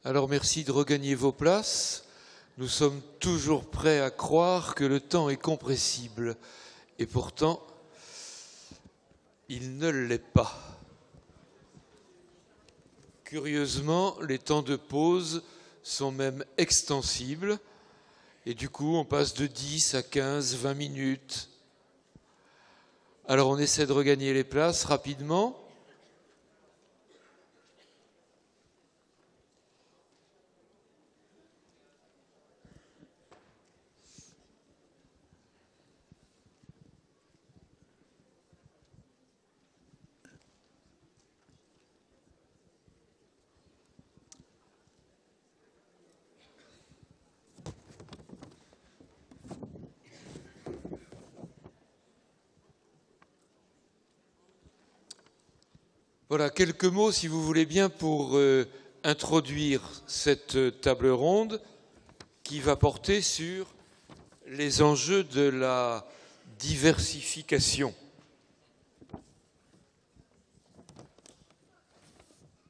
Alors merci de regagner vos places. Nous sommes toujours prêts à croire que le temps est compressible. Et pourtant, il ne l'est pas. Curieusement, les temps de pause sont même extensibles. Et du coup, on passe de 10 à 15, 20 minutes. Alors on essaie de regagner les places rapidement. Voilà, quelques mots, si vous voulez bien, pour introduire cette table ronde qui va porter sur les enjeux de la diversification.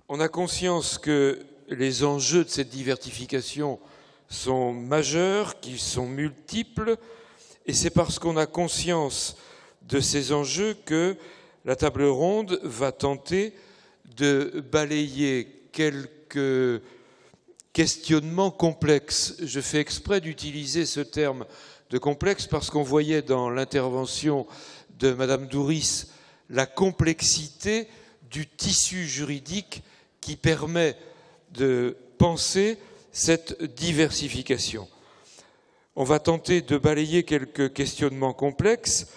On a conscience que les enjeux de cette diversification sont majeurs, qu'ils sont multiples, et c'est parce qu'on a conscience de ces enjeux que la table ronde va tenter de balayer quelques questionnements complexes. Je fais exprès d'utiliser ce terme de complexe parce qu'on voyait dans l'intervention de Madame Douris la complexité du tissu juridique qui permet de penser cette diversification. On va tenter de balayer quelques questionnements complexes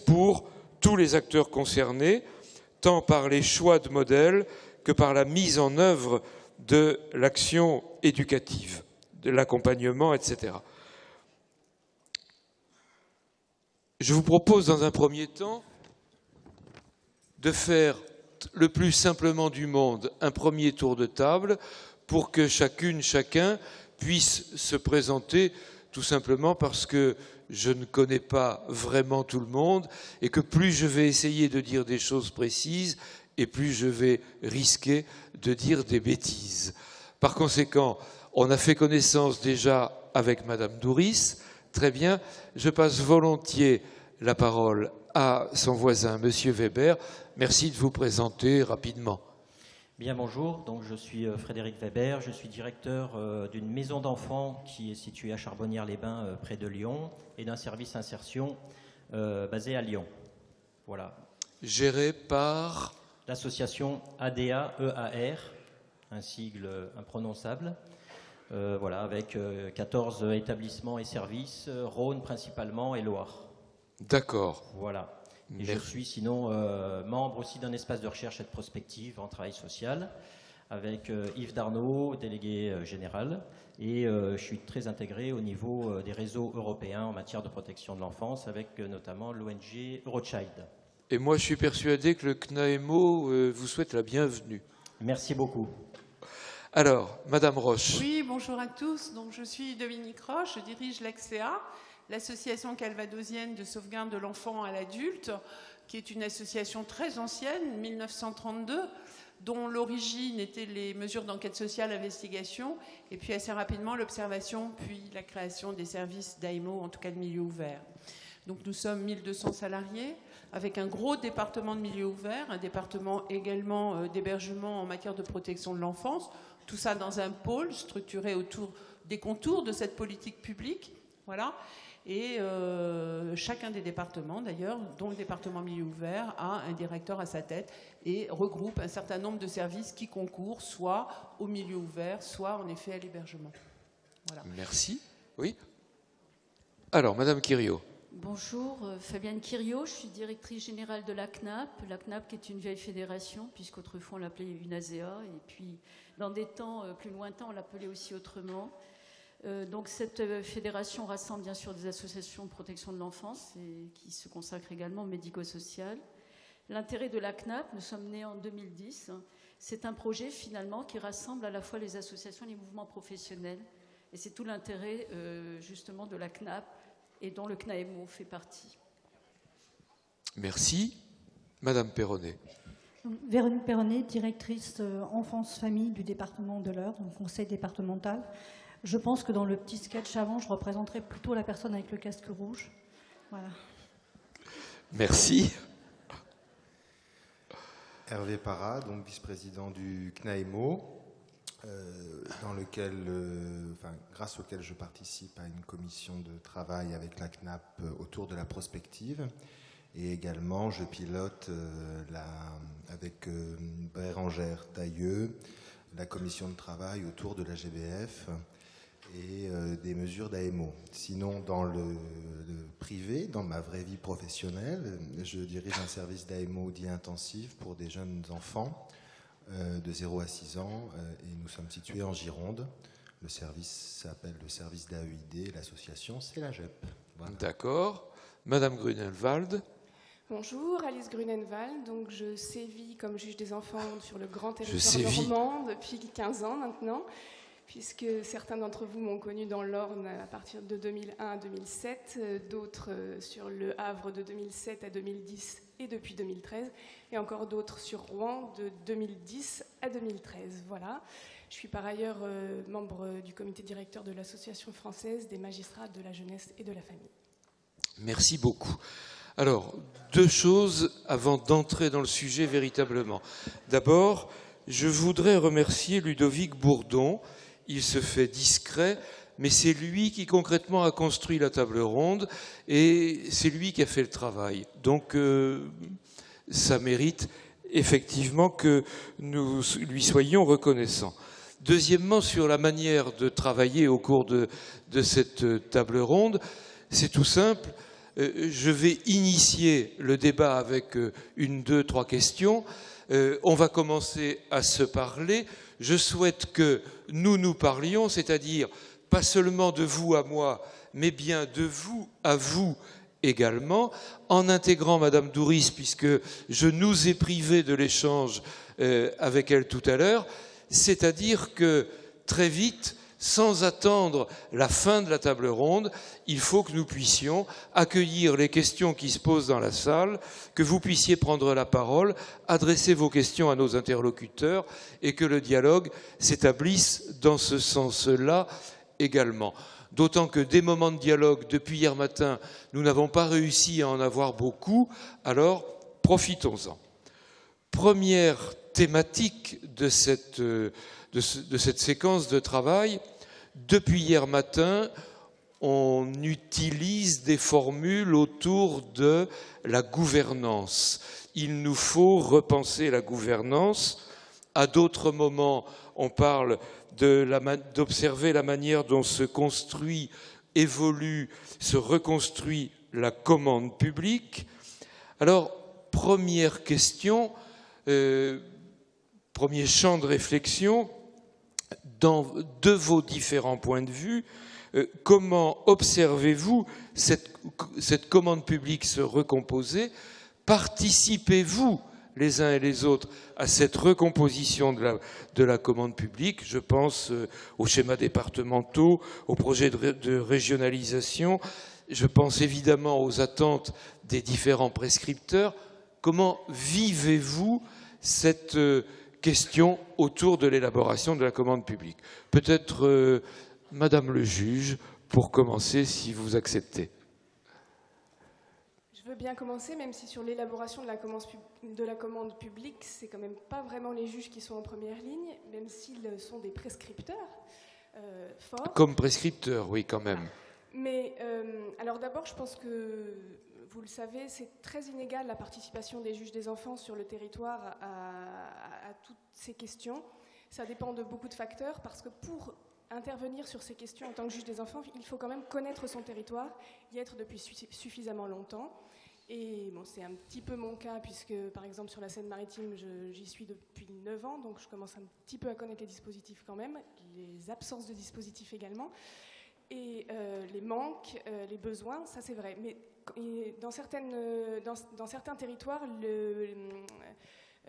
pour tous les acteurs concernés, tant par les choix de modèles que par la mise en œuvre de l'action éducative, de l'accompagnement, etc. Je vous propose dans un premier temps de faire le plus simplement du monde un premier tour de table pour que chacune, chacun puisse se présenter, tout simplement parce que je ne connais pas vraiment tout le monde et que plus je vais essayer de dire des choses précises et plus je vais risquer de dire des bêtises. Par conséquent, on a fait connaissance déjà avec Madame Douris. Très bien, je passe volontiers la parole à son voisin, Monsieur Weber. Merci de vous présenter rapidement. Bien, bonjour. Donc, je suis Frédéric Weber. Je suis directeur d'une maison d'enfants qui est située à Charbonnières-les-Bains, près de Lyon, et d'un service insertion basé à Lyon. Voilà. Géré par l'association ADA-EAR, un sigle imprononçable. Voilà, avec 14 établissements et services, Rhône principalement et Loire. D'accord. Voilà. Et je suis sinon membre aussi d'un espace de recherche et de prospective en travail social avec Yves Darnaud, délégué général. Et je suis très intégré au niveau des réseaux européens en matière de protection de l'enfance avec notamment l'ONG Eurochild. Et moi, je suis persuadé que le CNAEMO vous souhaite la bienvenue. Merci beaucoup. Alors, Madame Roche. Oui, bonjour à tous. Donc, je suis Dominique Roche, je dirige l'ACCEA, l'association calvadosienne de sauvegarde de l'enfant à l'adulte, qui est une association très ancienne, 1932, dont l'origine était les mesures d'enquête sociale, investigation, et puis assez rapidement l'observation, puis la création des services d'AEMO, en tout cas de milieu ouvert. Donc nous sommes 1200 salariés, avec un gros département de milieu ouvert, un département également d'hébergement en matière de protection de l'enfance, tout ça dans un pôle structuré autour des contours de cette politique publique. Voilà. Et chacun des départements, d'ailleurs, dont le département milieu ouvert, a un directeur à sa tête et regroupe un certain nombre de services qui concourent soit au milieu ouvert, soit en effet à l'hébergement. Voilà. Merci. Oui. Alors, Madame Quiriot. Bonjour, Fabienne Quiriot, je suis directrice générale de la CNAP. La CNAP qui est une vieille fédération, puisqu'autrefois on l'appelait une ASEA, et puis dans des temps plus lointains on l'appelait aussi autrement. Donc cette fédération rassemble bien sûr des associations de protection de l'enfance et qui se consacrent également au médico-social. L'intérêt de la CNAP, nous sommes nés en 2010, c'est un projet finalement qui rassemble à la fois les associations et les mouvements professionnels. Et c'est tout l'intérêt justement de la CNAP et dont le CNAEMO fait partie. Merci. Madame Perronnet. Véronique Perronnet, directrice enfance-famille du département de l'Eure, donc conseil départemental. Je pense que dans le petit sketch avant, je représenterai plutôt la personne avec le casque rouge. Voilà. Merci. Hervé Parra, donc vice-président du CNAEMO, dans lequel, grâce auquel je participe à une commission de travail avec la CNAP autour de la prospective. Et également, je pilote avec Bérangère Tailleux la commission de travail autour de la GBF et des mesures d'AMO. Sinon, dans le privé, dans ma vraie vie professionnelle, je dirige un service d'AMO dit intensif pour des jeunes enfants de 0 à 6 ans et nous sommes situés en Gironde. Le service s'appelle le service d'AEID, l'association c'est la GEP. Voilà. D'accord. Madame Grunenwald. Bonjour, Alice Grunenwald. Donc, je sévis comme juge des enfants sur le grand territoire normand depuis 15 ans maintenant, puisque certains d'entre vous m'ont connu dans l'Orne à partir de 2001 à 2007, d'autres sur le Havre de 2007 à 2010 et depuis 2013, et encore d'autres sur Rouen de 2010 à 2013. Voilà. Je suis par ailleurs membre du comité directeur de l'Association française des magistrats de la jeunesse et de la famille. Merci beaucoup. Alors, 2 choses avant d'entrer dans le sujet véritablement. D'abord, je voudrais remercier Ludovic Bourdon. Il se fait discret, mais c'est lui qui concrètement a construit la table ronde et c'est lui qui a fait le travail. Donc, ça mérite effectivement que nous lui soyons reconnaissants. Deuxièmement, sur la manière de travailler au cours de cette table ronde, c'est tout simple. Je vais initier le débat avec 1, 2, 3 questions. On va commencer à se parler. Je souhaite que nous parlions, c'est-à-dire pas seulement de vous à moi, mais bien de vous à vous également, en intégrant Madame Douris, puisque je nous ai privé de l'échange avec elle tout à l'heure, c'est-à-dire que très vite, sans attendre la fin de la table ronde, il faut que nous puissions accueillir les questions qui se posent dans la salle, que vous puissiez prendre la parole, adresser vos questions à nos interlocuteurs et que le dialogue s'établisse dans ce sens-là également. D'autant que des moments de dialogue, depuis hier matin, nous n'avons pas réussi à en avoir beaucoup, alors profitons-en. Première thématique de cette séquence de travail, depuis hier matin, on utilise des formules autour de la gouvernance. Il nous faut repenser la gouvernance. À d'autres moments, on parle d'observer la manière dont se construit, évolue, se reconstruit la commande publique. Alors, première question, premier champ de réflexion, de vos différents points de vue, comment observez-vous cette commande publique se recomposer? Participez-vous les uns et les autres à cette recomposition de la commande publique? Je pense aux schémas départementaux, aux projets de régionalisation, je pense évidemment aux attentes des différents prescripteurs. Comment vivez-vous cette question autour de l'élaboration de la commande publique? Peut-être Madame le juge, pour commencer, si vous acceptez. Je veux bien commencer, même si sur l'élaboration de la commande publique, c'est quand même pas vraiment les juges qui sont en première ligne, même s'ils sont des prescripteurs forts. Comme prescripteurs, oui, quand même. Mais alors d'abord, je pense que vous le savez, c'est très inégal la participation des juges des enfants sur le territoire à toutes ces questions. Ça dépend de beaucoup de facteurs, parce que pour intervenir sur ces questions en tant que juge des enfants, il faut quand même connaître son territoire, y être depuis suffisamment longtemps. Et bon, c'est un petit peu mon cas, puisque par exemple sur la Seine-Maritime, j'y suis depuis 9 ans, donc je commence un petit peu à connaître les dispositifs quand même, les absences de dispositifs également, et les manques, les besoins, ça c'est vrai. Mais dans certains territoires,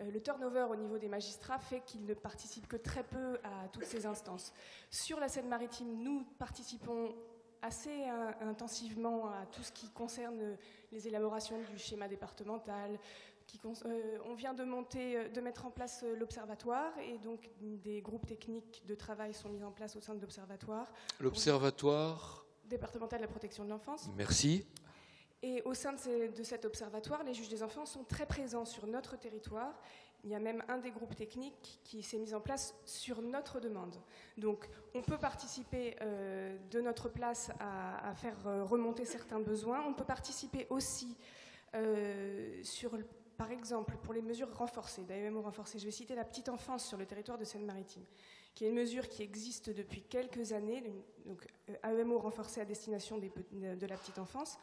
le turnover au niveau des magistrats fait qu'ils ne participent que très peu à toutes ces instances. Sur la Seine-Maritime, nous participons assez intensivement à tout ce qui concerne les élaborations du schéma départemental, On vient de mettre en place l'observatoire et donc des groupes techniques de travail sont mis en place au sein de l'observatoire. L'observatoire Départemental de la protection de l'enfance. Merci. Et au sein de cet observatoire, les juges des enfants sont très présents sur notre territoire. Il y a même un des groupes techniques qui s'est mis en place sur notre demande. Donc, on peut participer de notre place à faire remonter certains besoins. On peut participer aussi par exemple, pour les mesures renforcées, d'AEMO renforcées. Je vais citer la petite enfance sur le territoire de Seine-Maritime, qui est une mesure qui existe depuis quelques années, donc AEMO renforcée à destination de la petite enfance,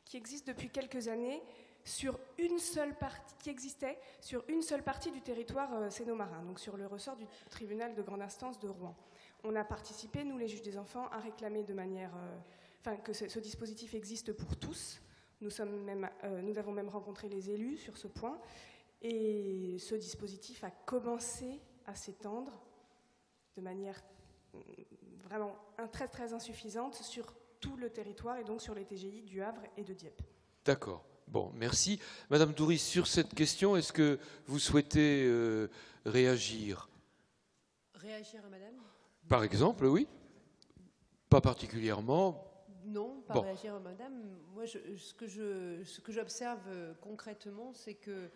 qui existe depuis quelques années qui existait sur une seule partie du territoire sénomarin, donc sur le ressort du tribunal de grande instance de Rouen. On a participé, nous les juges des enfants, à réclamer de manière, que ce dispositif existe pour tous. Nous avons même rencontré les élus sur ce point, et ce dispositif a commencé à s'étendre de manière vraiment très très insuffisante sur tout le territoire et donc sur les TGI du Havre et de Dieppe. D'accord. Bon, merci. Madame Douris, sur cette question, est-ce que vous souhaitez réagir? Réagir à madame? Par exemple, oui. Pas particulièrement. Non, pas réagir à madame. Moi, ce que j'observe concrètement, c'est que,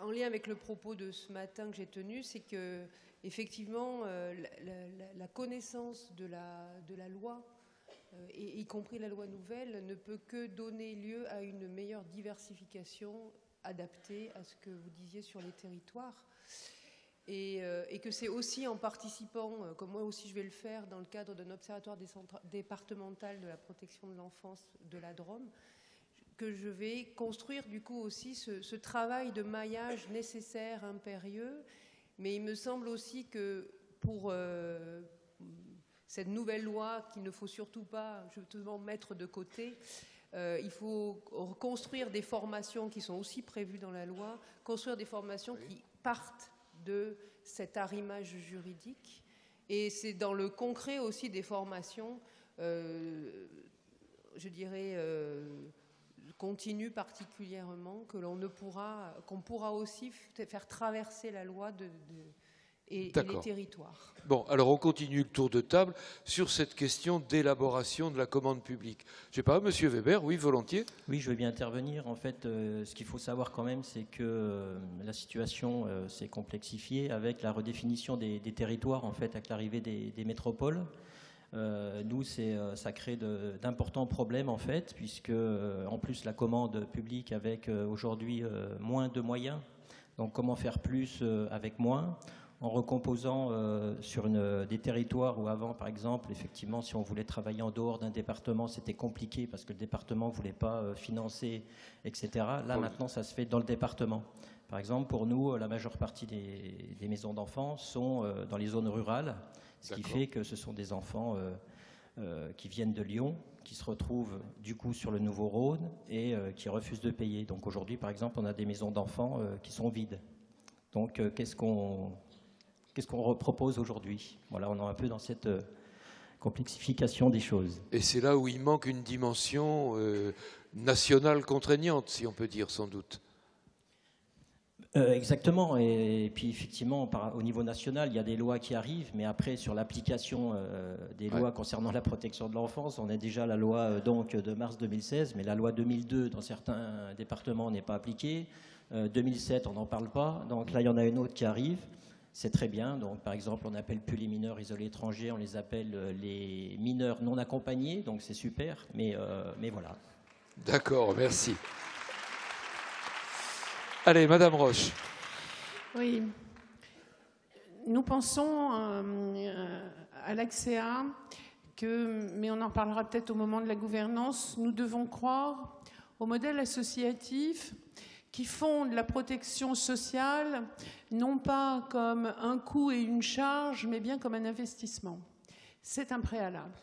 en lien avec le propos de ce matin que j'ai tenu, c'est que, effectivement, la connaissance de la loi, y compris la loi nouvelle, ne peut que donner lieu à une meilleure diversification adaptée à ce que vous disiez sur les territoires. Et que c'est aussi en participant, comme moi aussi je vais le faire, dans le cadre d'un observatoire départemental de la protection de l'enfance de la Drôme, que je vais construire du coup aussi ce travail de maillage nécessaire, impérieux. Mais il me semble aussi que pour cette nouvelle loi qu'il ne faut surtout pas justement mettre de côté, il faut construire des formations qui sont aussi prévues dans la loi, construire des formations qui partent de cet arrimage juridique. Et c'est dans le concret aussi des formations, je dirais, continues particulièrement, qu'on pourra aussi faire traverser la loi et les territoires. Bon, alors on continue le tour de table sur cette question d'élaboration de la commande publique. Je ne sais pas, Monsieur Weber, oui, volontiers. Oui, je veux bien intervenir. En fait, ce qu'il faut savoir quand même, c'est que la situation s'est complexifiée avec la redéfinition des territoires, en fait, avec l'arrivée des métropoles. Nous, ça crée d'importants problèmes, en fait, puisque, en plus, la commande publique avec aujourd'hui moins de moyens. Donc, comment faire plus avec moins ? En recomposant sur des territoires où avant, par exemple, effectivement, si on voulait travailler en dehors d'un département, c'était compliqué parce que le département ne voulait pas financer, etc. Là, maintenant, ça se fait dans le département. Par exemple, pour nous, la majeure partie des maisons d'enfants sont dans les zones rurales, ce qui fait que ce sont des enfants qui viennent de Lyon, qui se retrouvent du coup sur le Nouveau-Rhône et qui refusent de payer. Donc aujourd'hui, par exemple, on a des maisons d'enfants qui sont vides. Donc qu'est-ce qu'on repropose aujourd'hui? Voilà, on est un peu dans cette complexification des choses. Et c'est là où il manque une dimension nationale contraignante, si on peut dire, sans doute. Exactement. Et puis, effectivement, au niveau national, il y a des lois qui arrivent, mais après, sur l'application des lois concernant la protection de l'enfance, on a déjà la loi donc, de mars 2016, mais la loi 2002, dans certains départements, n'est pas appliquée. 2007, on n'en parle pas. Donc là, il y en a une autre qui arrive. C'est très bien. Donc, par exemple, on n'appelle plus les mineurs isolés étrangers, on les appelle les mineurs non accompagnés. Donc, c'est super. Mais voilà. D'accord, merci. Allez, Madame Roche. Oui. Nous pensons à l'ACCEA, mais on en parlera peut-être au moment de la gouvernance, nous devons croire au modèle associatif qui fonde la protection sociale, non pas comme un coût et une charge, mais bien comme un investissement. C'est un préalable.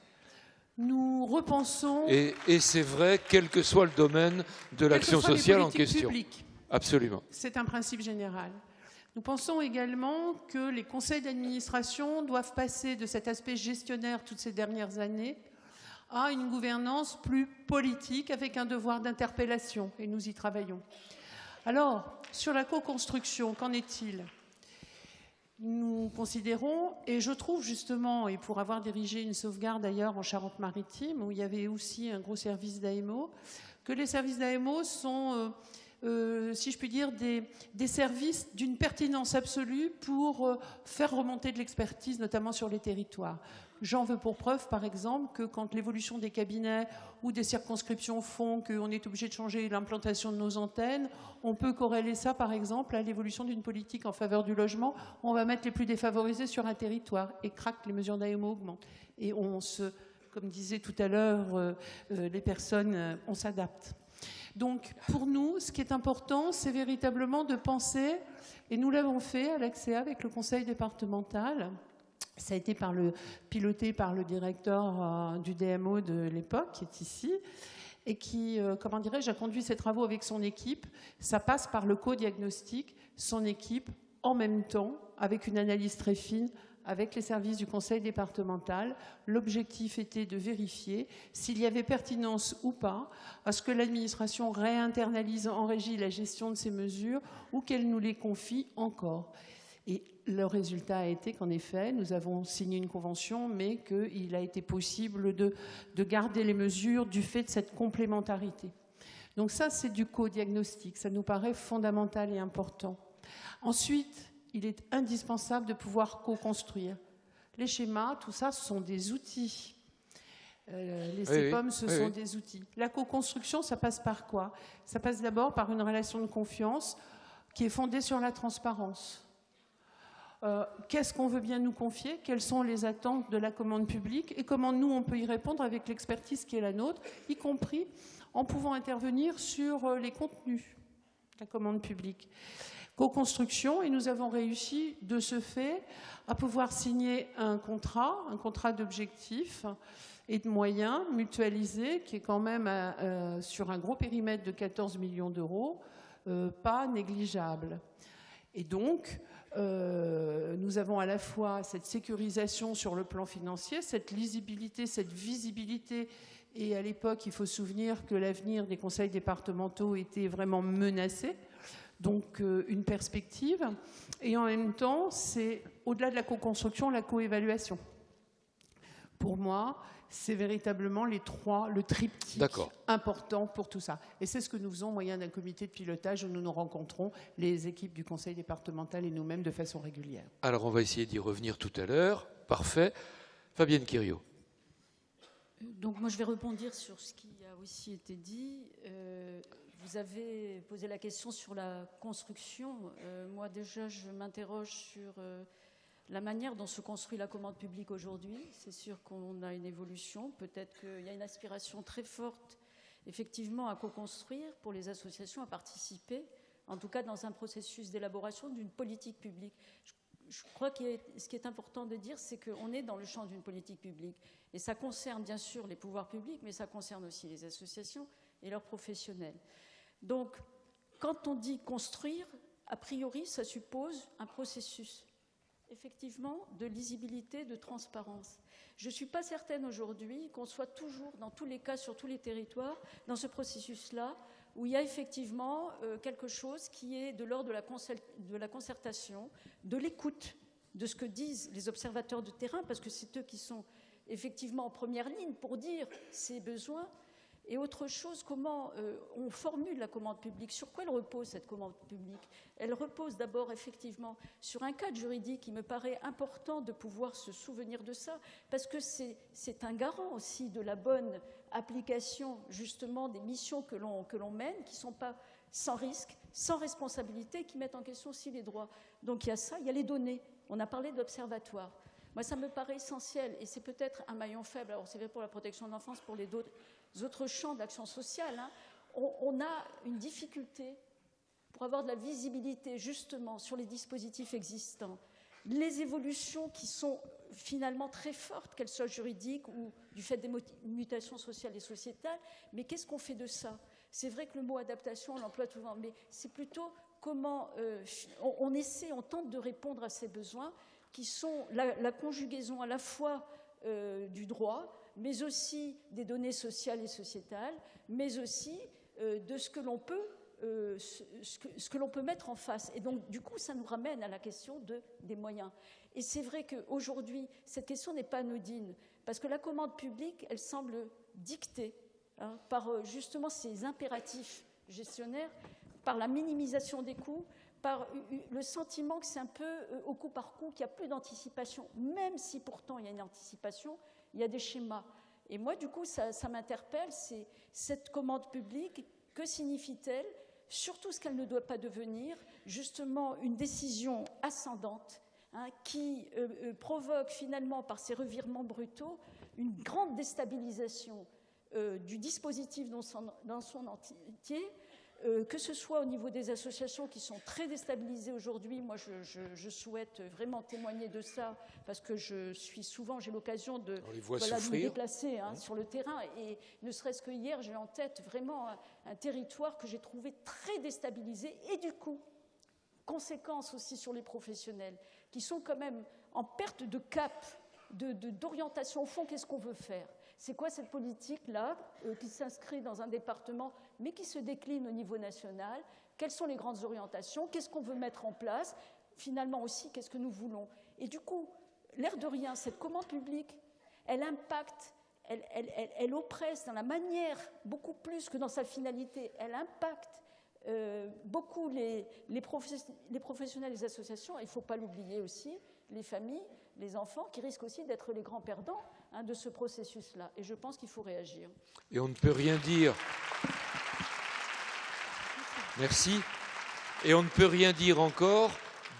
Nous repensons... Et c'est vrai, quel que soit le domaine de l'action sociale en question. Publiques. Absolument. C'est un principe général. Nous pensons également que les conseils d'administration doivent passer de cet aspect gestionnaire toutes ces dernières années à une gouvernance plus politique avec un devoir d'interpellation, et nous y travaillons. Alors, sur la co-construction, qu'en est-il ? Nous considérons, et je trouve justement, et pour avoir dirigé une sauvegarde d'ailleurs en Charente-Maritime, où il y avait aussi un gros service d'AMO, que les services d'AMO sont, si je puis dire, des services d'une pertinence absolue pour faire remonter de l'expertise, notamment sur les territoires. J'en veux pour preuve, par exemple, que quand l'évolution des cabinets ou des circonscriptions font qu'on est obligé de changer l'implantation de nos antennes, on peut corréler ça, par exemple, à l'évolution d'une politique en faveur du logement. On va mettre les plus défavorisés sur un territoire et crac, les mesures d'AMO augmentent. Et comme disait tout à l'heure, les personnes, on s'adapte. Donc, pour nous, ce qui est important, c'est véritablement de penser, et nous l'avons fait à l'ACCEA avec le conseil départemental. Ça a été piloté par le directeur du DMO de l'époque, qui est ici, et qui, comment dirais-je, a conduit ses travaux avec son équipe. Ça passe par le co-diagnostic, son équipe, en même temps, avec une analyse très fine, avec les services du conseil départemental. L'objectif était de vérifier s'il y avait pertinence ou pas à ce que l'administration réinternalise en régie la gestion de ces mesures ou qu'elle nous les confie encore. Et le résultat a été qu'en effet, nous avons signé une convention, mais qu'il a été possible de garder les mesures du fait de cette complémentarité. Donc ça, c'est du co-diagnostic. Ça nous paraît fondamental et important. Ensuite, il est indispensable de pouvoir co-construire. Les schémas, tout ça, ce sont des outils. Les CEPOM, ce sont des outils. La co-construction, ça passe par quoi? Ça passe d'abord par une relation de confiance qui est fondée sur la transparence. Qu'est-ce qu'on veut bien nous confier? Quelles sont les attentes de la commande publique? Et comment nous, on peut y répondre avec l'expertise qui est la nôtre, y compris en pouvant intervenir sur les contenus de la commande publique. Co-construction, et nous avons réussi de ce fait à pouvoir signer un contrat d'objectifs et de moyens mutualisés, qui est quand même sur un gros périmètre de 14 millions d'euros, pas négligeable. Et donc, nous avons à la fois cette sécurisation sur le plan financier, cette lisibilité, cette visibilité, et à l'époque, il faut se souvenir que l'avenir des conseils départementaux était vraiment menacé, donc une perspective, et en même temps, c'est au-delà de la co-construction, la co-évaluation. Pour moi, c'est véritablement le triptyque important pour tout ça. Et c'est ce que nous faisons au moyen d'un comité de pilotage où nous nous rencontrons, les équipes du conseil départemental et nous-mêmes, de façon régulière. Alors, on va essayer d'y revenir tout à l'heure. Parfait. Fabienne Quiriot. Donc, moi, je vais rebondir sur ce qui a aussi été dit. Vous avez posé la question sur la construction. Moi, déjà, je m'interroge sur la manière dont se construit la commande publique aujourd'hui. C'est sûr qu'on a une évolution. Peut-être qu'il y a une aspiration très forte, effectivement, à co-construire pour les associations, à participer, en tout cas dans un processus d'élaboration d'une politique publique. Je crois que ce qui est important de dire, c'est qu'on est dans le champ d'une politique publique. Et ça concerne bien sûr les pouvoirs publics, mais ça concerne aussi les associations et leurs professionnels. Donc, quand on dit construire, a priori, ça suppose un processus, effectivement, de lisibilité, de transparence. Je ne suis pas certaine aujourd'hui qu'on soit toujours, dans tous les cas, sur tous les territoires, dans ce processus-là, où il y a effectivement quelque chose qui est de l'ordre de la concertation, de l'écoute de ce que disent les observateurs de terrain, parce que c'est eux qui sont effectivement en première ligne pour dire ces besoins. Et autre chose, comment on formule la commande publique? Sur quoi elle repose, cette commande publique? Elle repose d'abord effectivement sur un cadre juridique. Il me paraît important de pouvoir se souvenir de ça, parce que c'est un garant aussi de la bonne application justement des missions que l'on mène, qui ne sont pas sans risque, sans responsabilité, qui mettent en question aussi les droits. Donc il y a ça, il y a les données. On a parlé d'observatoire. Moi, ça me paraît essentiel, et c'est peut-être un maillon faible. Alors c'est vrai pour la protection de l'enfance, pour les autres champs d'action sociale. Hein. On a une difficulté pour avoir de la visibilité justement sur les dispositifs existants, les évolutions qui sont finalement très fortes, qu'elles soient juridiques ou du fait des mutations sociales et sociétales. Mais qu'est-ce qu'on fait de ça? C'est vrai que le mot adaptation, on l'emploie souvent, mais c'est plutôt comment on tente de répondre à ces besoins qui sont la conjugaison à la fois du droit, mais aussi des données sociales et sociétales, mais aussi de ce que l'on peut mettre en face. Et donc, du coup, ça nous ramène à la question des moyens. Et c'est vrai qu'aujourd'hui, cette question n'est pas anodine, parce que la commande publique, elle semble dictée par justement ces impératifs gestionnaires, par la minimisation des coûts, par le sentiment que c'est un peu au coup par coup, qu'il n'y a plus d'anticipation, même si pourtant il y a une anticipation, il y a des schémas. Et moi, du coup, ça m'interpelle, c'est cette commande publique, que signifie-t-elle? Surtout ce qu'elle ne doit pas devenir, justement, une décision ascendante qui provoque finalement, par ces revirements brutaux, une grande déstabilisation du dispositif dans son entier, que ce soit au niveau des associations qui sont très déstabilisées aujourd'hui. Moi, je souhaite vraiment témoigner de ça, parce que j'ai l'occasion de me déplacer sur le terrain, et ne serait-ce que hier, j'ai en tête vraiment un territoire que j'ai trouvé très déstabilisé, et du coup, conséquences aussi sur les professionnels, qui sont quand même en perte de cap, d'orientation. Au fond, qu'est-ce qu'on veut faire? C'est quoi cette politique-là qui s'inscrit dans un département, mais qui se décline au niveau national? Quelles sont les grandes orientations? Qu'est-ce qu'on veut mettre en place? Finalement aussi, qu'est-ce que nous voulons? Et du coup, l'air de rien, cette commande publique, elle impacte, elle oppresse dans la manière, beaucoup plus que dans sa finalité, elle impacte beaucoup les professionnels, les associations, et il ne faut pas l'oublier aussi, les familles, les enfants, qui risquent aussi d'être les grands perdants de ce processus-là. Et je pense qu'il faut réagir. Et on ne peut rien dire. Merci. Et on ne peut rien dire encore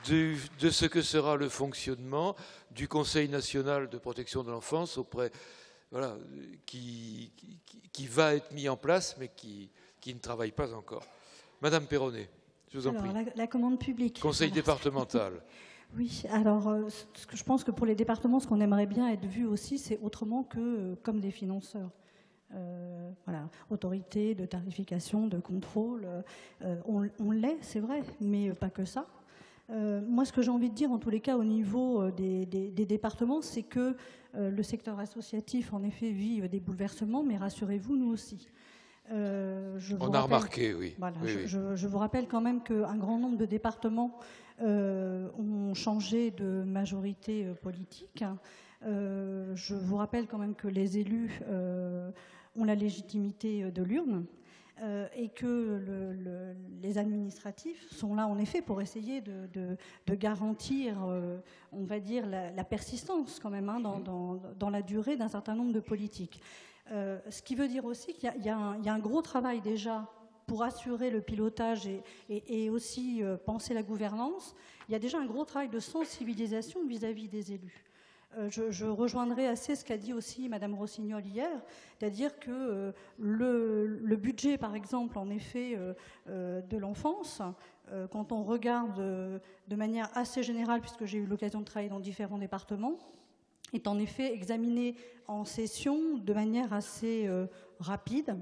de ce que sera le fonctionnement du Conseil national de protection de l'enfance qui va être mis en place, mais qui ne travaille pas encore. Madame Perronnet, je vous en prie. La commande publique. Conseil départemental. Oui, alors je pense que pour les départements, ce qu'on aimerait bien être vu aussi, c'est autrement que comme des financeurs. Autorité de tarification, de contrôle, on l'est, c'est vrai, mais pas que ça. Moi, ce que j'ai envie de dire, en tous les cas, au niveau des départements, c'est que le secteur associatif, en effet, vit des bouleversements, mais rassurez-vous, nous aussi. On a remarqué, oui. Voilà, oui. Je vous rappelle quand même qu'un grand nombre de départements ont changé de majorité politique. Je vous rappelle quand même que les élus ont la légitimité de l'urne et que les administratifs sont là en effet pour essayer de garantir, on va dire, la persistance quand même dans la durée d'un certain nombre de politiques. Ce qui veut dire aussi qu'il y a un gros travail déjà pour assurer le pilotage et aussi penser la gouvernance. Il y a déjà un gros travail de sensibilisation vis-à-vis des élus. Je rejoindrai assez ce qu'a dit aussi Madame Rossignol hier, c'est-à-dire que le budget, par exemple, en effet, de l'enfance, quand on regarde de manière assez générale, puisque j'ai eu l'occasion de travailler dans différents départements, est en effet examiné en session de manière assez rapide.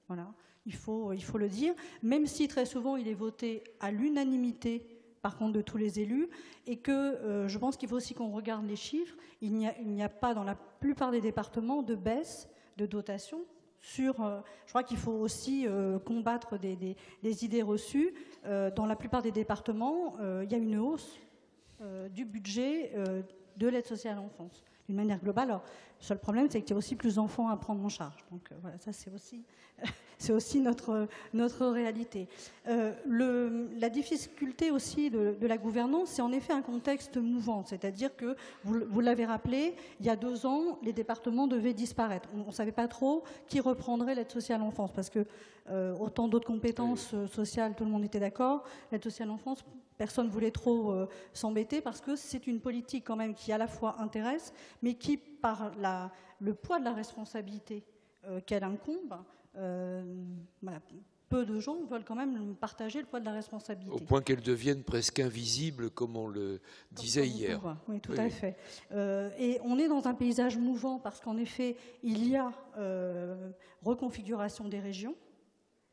Voilà, il faut le dire, même si très souvent il est voté à l'unanimité par contre de tous les élus, et que je pense qu'il faut aussi qu'on regarde les chiffres. Il n'y a pas dans la plupart des départements de baisse de dotation. Je crois qu'il faut aussi combattre des idées reçues. Dans la plupart des départements, il y a une hausse du budget de l'aide sociale à l'enfance, d'une manière globale. Alors, le seul problème, c'est qu'il y a aussi plus d'enfants à prendre en charge. Donc voilà, ça c'est aussi notre réalité. La difficulté aussi de la gouvernance, c'est en effet un contexte mouvant. C'est-à-dire que, vous l'avez rappelé, il y a 2 ans, les départements devaient disparaître. On ne savait pas trop qui reprendrait l'aide sociale à l'enfance, parce que autant d'autres compétences sociales, tout le monde était d'accord. L'aide sociale à l'enfance, personne ne voulait trop s'embêter, parce que c'est une politique quand même qui à la fois intéresse, mais qui, par le poids de la responsabilité qu'elle incombe, peu de gens veulent quand même partager le poids de la responsabilité. Au point qu'elle devienne presque invisible, comme on le disait hier. Oui, tout à fait. Et on est dans un paysage mouvant, parce qu'en effet, il y a reconfiguration des régions.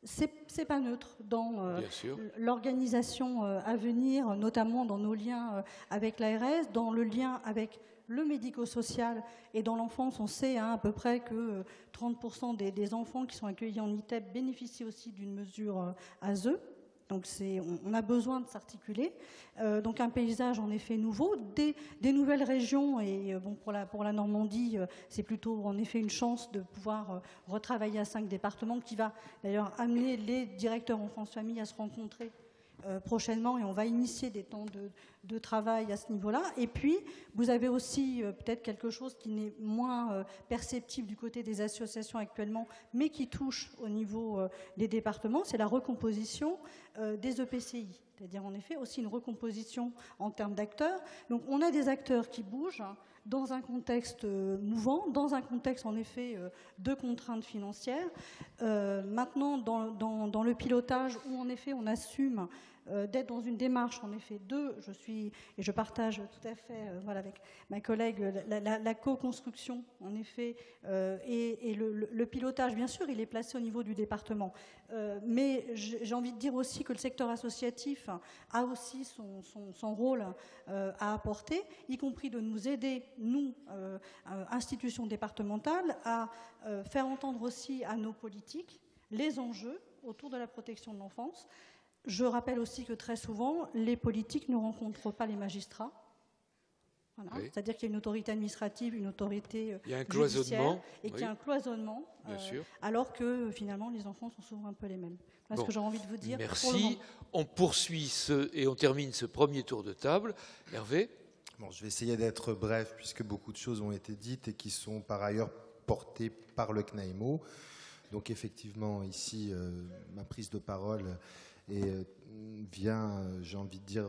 c'est pas neutre dans Bien sûr. l'organisation à venir, notamment dans nos liens avec l'ARS, dans le lien avec le médico-social et dans l'enfance. On sait à peu près que 30% des enfants qui sont accueillis en ITEP bénéficient aussi d'une mesure ASE. Donc on a besoin de s'articuler. Donc un paysage en effet nouveau, des nouvelles régions, et bon, pour la Normandie, c'est plutôt en effet une chance de pouvoir retravailler à 5 départements, qui va d'ailleurs amener les directeurs enfance-famille à se rencontrer prochainement, et on va initier des temps de travail à ce niveau-là. Et puis, vous avez aussi peut-être quelque chose qui n'est moins perceptible du côté des associations actuellement, mais qui touche au niveau des départements, c'est la recomposition des EPCI. C'est-à-dire, en effet, aussi une recomposition en termes d'acteurs. Donc, on a des acteurs qui bougent dans un contexte mouvant, dans un contexte, en effet, de contraintes financières. Maintenant, dans le pilotage, où, en effet, on assume d'être dans une démarche, en effet, et je partage tout à fait, voilà, avec ma collègue, la co-construction, en effet, et le pilotage, bien sûr, il est placé au niveau du département. Mais j'ai envie de dire aussi que le secteur associatif a aussi son rôle à apporter, y compris de nous aider, nous, institutions départementales, à faire entendre aussi à nos politiques les enjeux autour de la protection de l'enfance. Je rappelle aussi que très souvent, les politiques ne rencontrent pas les magistrats. Voilà. Oui. C'est-à-dire qu'il y a une autorité administrative, une autorité il y a un cloisonnement, et qu'il y a un cloisonnement, alors que finalement les enfants sont souvent un peu les mêmes. Voilà ce que j'ai envie de vous dire. Merci. On poursuit et on termine ce premier tour de table. Hervé ? Bon, je vais essayer d'être bref, puisque beaucoup de choses ont été dites et qui sont par ailleurs portées par le CNAEMO. Donc effectivement, ici, ma prise de parole vient, j'ai envie de dire,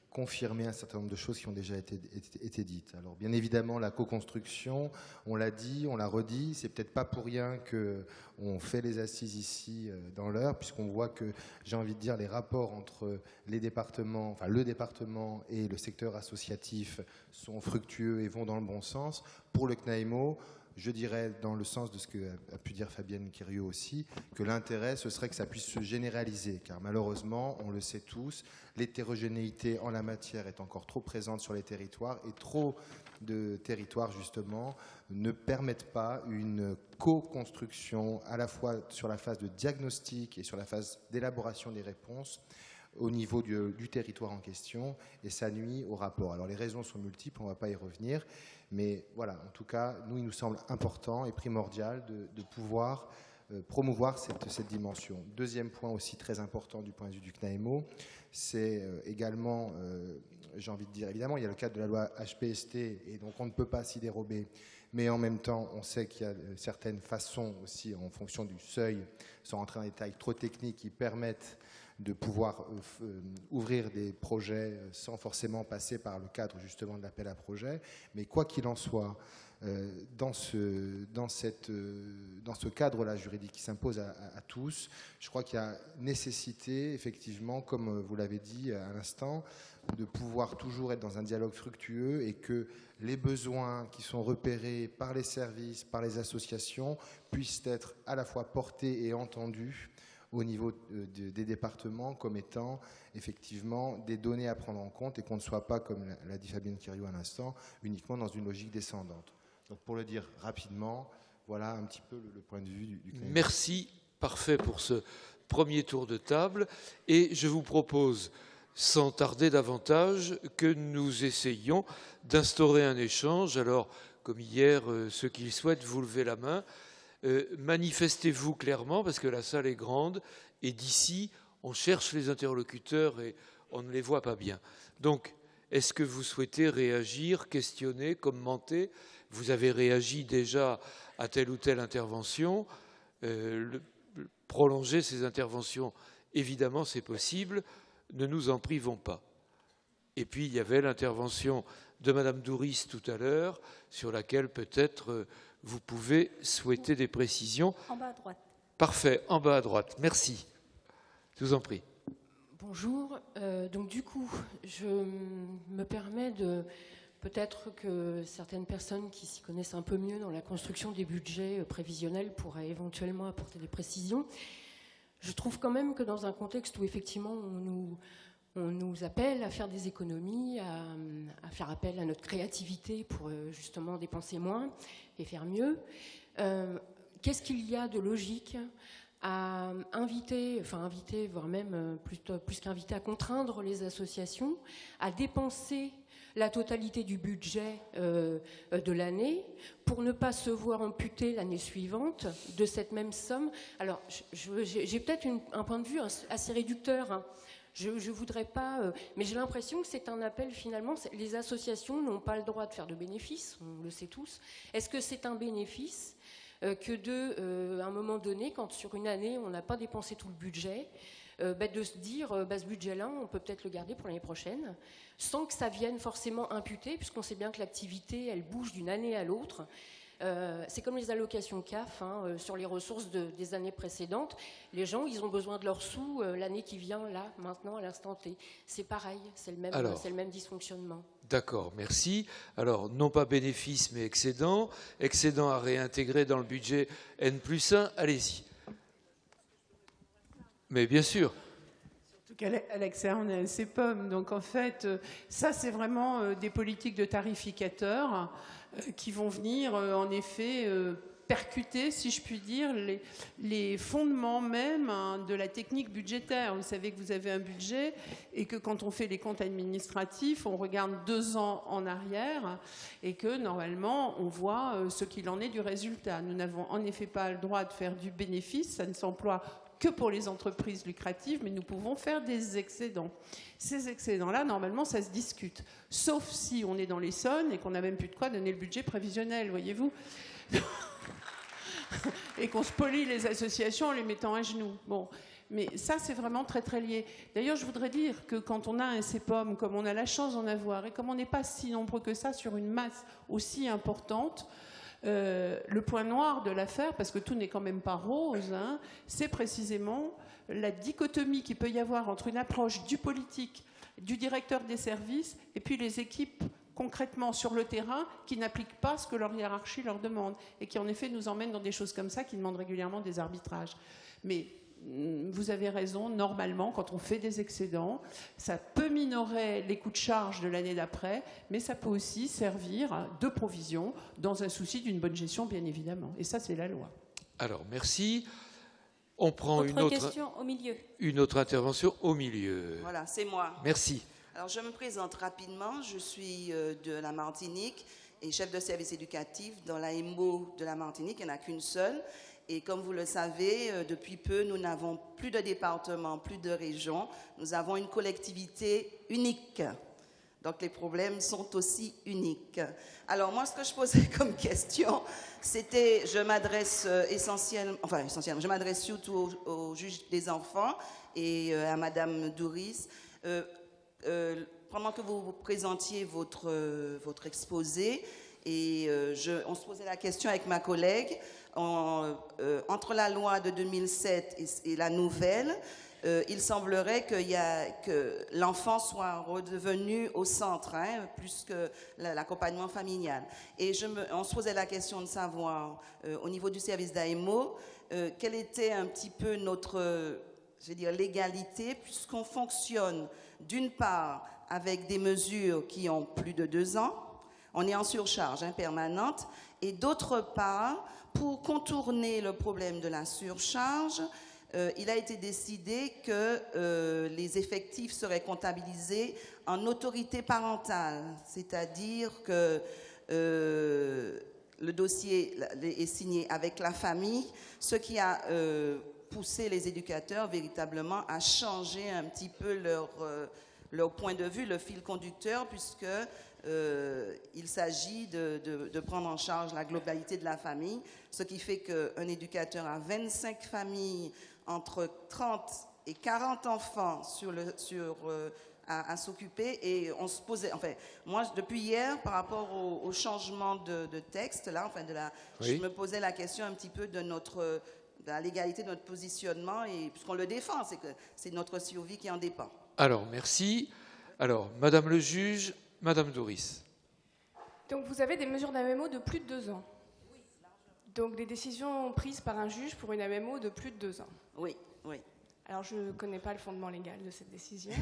confirmer un certain nombre de choses qui ont déjà été dites. Alors bien évidemment, la co-construction, on l'a dit, on l'a redit, c'est peut-être pas pour rien qu'on fait les assises ici dans l'heure, puisqu'on voit que, j'ai envie de dire, les rapports entre les départements, enfin le département et le secteur associatif sont fructueux et vont dans le bon sens. Pour le CNAEMO, je dirais, dans le sens de ce qu'a pu dire Fabienne Quiriot aussi, que l'intérêt, ce serait que ça puisse se généraliser, car malheureusement, on le sait tous, l'hétérogénéité en la matière est encore trop présente sur les territoires, et trop de territoires, justement, ne permettent pas une co-construction, à la fois sur la phase de diagnostic et sur la phase d'élaboration des réponses, au niveau du territoire en question, et ça nuit au rapport. Alors les raisons sont multiples, on ne va pas y revenir, mais voilà, en tout cas, il nous semble important et primordial de pouvoir promouvoir cette dimension. Deuxième point aussi très important du point de vue du CNAEMO, c'est également, j'ai envie de dire, évidemment, il y a le cadre de la loi HPST, et donc on ne peut pas s'y dérober, mais en même temps, on sait qu'il y a certaines façons aussi, en fonction du seuil, sans rentrer en détail trop techniques, qui permettent de pouvoir ouvrir des projets sans forcément passer par le cadre justement de l'appel à projet. Mais quoi qu'il en soit, dans ce cadre-là juridique qui s'impose à tous, je crois qu'il y a nécessité, effectivement, comme vous l'avez dit à l'instant, de pouvoir toujours être dans un dialogue fructueux, et que les besoins qui sont repérés par les services, par les associations, puissent être à la fois portés et entendus au niveau des départements comme étant effectivement des données à prendre en compte, et qu'on ne soit pas, comme l'a dit Fabienne Quiriot à l'instant, uniquement dans une logique descendante. Donc pour le dire rapidement, voilà un petit peu le point de vue du CNAEMO. Merci, parfait pour ce premier tour de table, et je vous propose, sans tarder davantage, que nous essayions d'instaurer un échange. Alors, comme hier, ceux qui le souhaitent, vous levez la main. Manifestez-vous clairement, parce que la salle est grande, et d'ici, on cherche les interlocuteurs et on ne les voit pas bien. Donc, est-ce que vous souhaitez réagir, questionner, commenter ? Vous avez réagi déjà à telle ou telle intervention. Prolonger ces interventions, évidemment, c'est possible. Ne nous en privons pas. Et puis, il y avait l'intervention de Madame Douris tout à l'heure, sur laquelle peut-être vous pouvez souhaiter des précisions. En bas à droite. Parfait, en bas à droite. Merci. Je vous en prie. Bonjour. Donc du coup, je me permets de... Peut-être que certaines personnes qui s'y connaissent un peu mieux dans la construction des budgets prévisionnels pourraient éventuellement apporter des précisions. je trouve quand même que dans un contexte où effectivement on nous appelle à faire des économies, à faire appel à notre créativité pour justement dépenser moins et faire mieux, qu'est-ce qu'il y a de logique à inviter, voire même plus qu'inviter, à contraindre les associations à dépenser la totalité du budget de l'année pour ne pas se voir amputer l'année suivante de cette même somme. Alors, j'ai peut-être un point de vue assez réducteur, hein. Je ne voudrais pas... mais j'ai l'impression que c'est un appel, finalement. Les associations n'ont pas le droit de faire de bénéfices, on le sait tous. Est-ce que c'est un bénéfice que à un moment donné, quand sur une année, on n'a pas dépensé tout le budget, de se dire, ce budget-là, on peut peut-être le garder pour l'année prochaine, sans que ça vienne forcément imputer, puisqu'on sait bien que l'activité, elle bouge d'une année à l'autre. C'est comme les allocations CAF, hein, sur les ressources des années précédentes. Les gens, ils ont besoin de leurs sous l'année qui vient, là, maintenant, à l'instant T. C'est pareil, c'est le même dysfonctionnement. D'accord, merci. Alors, non pas bénéfice, mais excédent. Excédent à réintégrer dans le budget N+1. Allez-y. Mais bien sûr. Surtout qu'à l'ACSEA, on a un CEPOM. Donc, en fait, ça, c'est vraiment des politiques de tarificateurs qui vont venir, en effet, percuter, si je puis dire, les fondements même, hein, de la technique budgétaire. Vous savez que vous avez un budget et que quand on fait les comptes administratifs, on regarde 2 ans en arrière et que normalement, on voit ce qu'il en est du résultat. Nous n'avons en effet pas le droit de faire du bénéfice, ça ne s'emploie que pour les entreprises lucratives, mais nous pouvons faire des excédents. Ces excédents-là, normalement, ça se discute. Sauf si on est dans l'Essonne et qu'on n'a même plus de quoi donner le budget prévisionnel, voyez-vous. Et qu'on spolie les associations en les mettant à genoux. Bon, mais ça, c'est vraiment très, très lié. D'ailleurs, je voudrais dire que quand on a un CEPOM, comme on a la chance d'en avoir, et comme on n'est pas si nombreux que ça sur une masse aussi importante, le point noir de l'affaire, parce que tout n'est quand même pas rose, hein, c'est précisément la dichotomie qu'il peut y avoir entre une approche du politique, du directeur des services, et puis les équipes concrètement sur le terrain qui n'appliquent pas ce que leur hiérarchie leur demande et qui en effet nous emmènent dans des choses comme ça qui demandent régulièrement des arbitrages. Mais vous avez raison, normalement, quand on fait des excédents, ça peut minorer les coûts de charge de l'année d'après, mais ça peut aussi servir de provision dans un souci d'une bonne gestion, bien évidemment. Et ça, c'est la loi. Alors, merci. On prend question au milieu. Une autre intervention au milieu. Voilà, c'est moi. Merci. Alors, je me présente rapidement. Je suis de la Martinique et chef de service éducatif dans l'AMO de la Martinique. Il n'y en a qu'une seule. Et comme vous le savez, depuis peu, nous n'avons plus de département, plus de région. Nous avons une collectivité unique. Donc, les problèmes sont aussi uniques. Alors, moi, ce que je posais comme question, c'était, je m'adresse je m'adresse surtout au juge des enfants et à Madame Douris. Pendant que vous présentiez votre exposé, et on se posait la question avec ma collègue, entre la loi de 2007 et la nouvelle, il semblerait que l'enfant soit redevenu au centre, hein, plus que l'accompagnement familial. Et on se posait la question de savoir, au niveau du service d'AMO, quelle était un petit peu notre, légalité, puisqu'on fonctionne d'une part avec des mesures qui ont plus de 2 ans, on est en surcharge permanente, et d'autre part, pour contourner le problème de la surcharge, il a été décidé que les effectifs seraient comptabilisés en autorité parentale, c'est-à-dire que le dossier est signé avec la famille, ce qui a poussé les éducateurs véritablement à changer un petit peu leur point de vue, le fil conducteur, puisque il s'agit de prendre en charge la globalité de la famille, ce qui fait qu'un éducateur a 25 familles, entre 30 et 40 enfants à s'occuper, et on se posait, moi depuis hier, par rapport au changement de texte, là, je me posais la question un petit peu de la légalité de notre positionnement, et puisqu'on le défend, c'est notre survie qui en dépend. Alors, merci. Alors, Madame le juge, Madame Douris. Donc, vous avez des mesures d'AMO de plus de 2 ans. Donc des décisions prises par un juge pour une AEMO de plus de 2 ans. Oui, oui. Alors je ne connais pas le fondement légal de cette décision,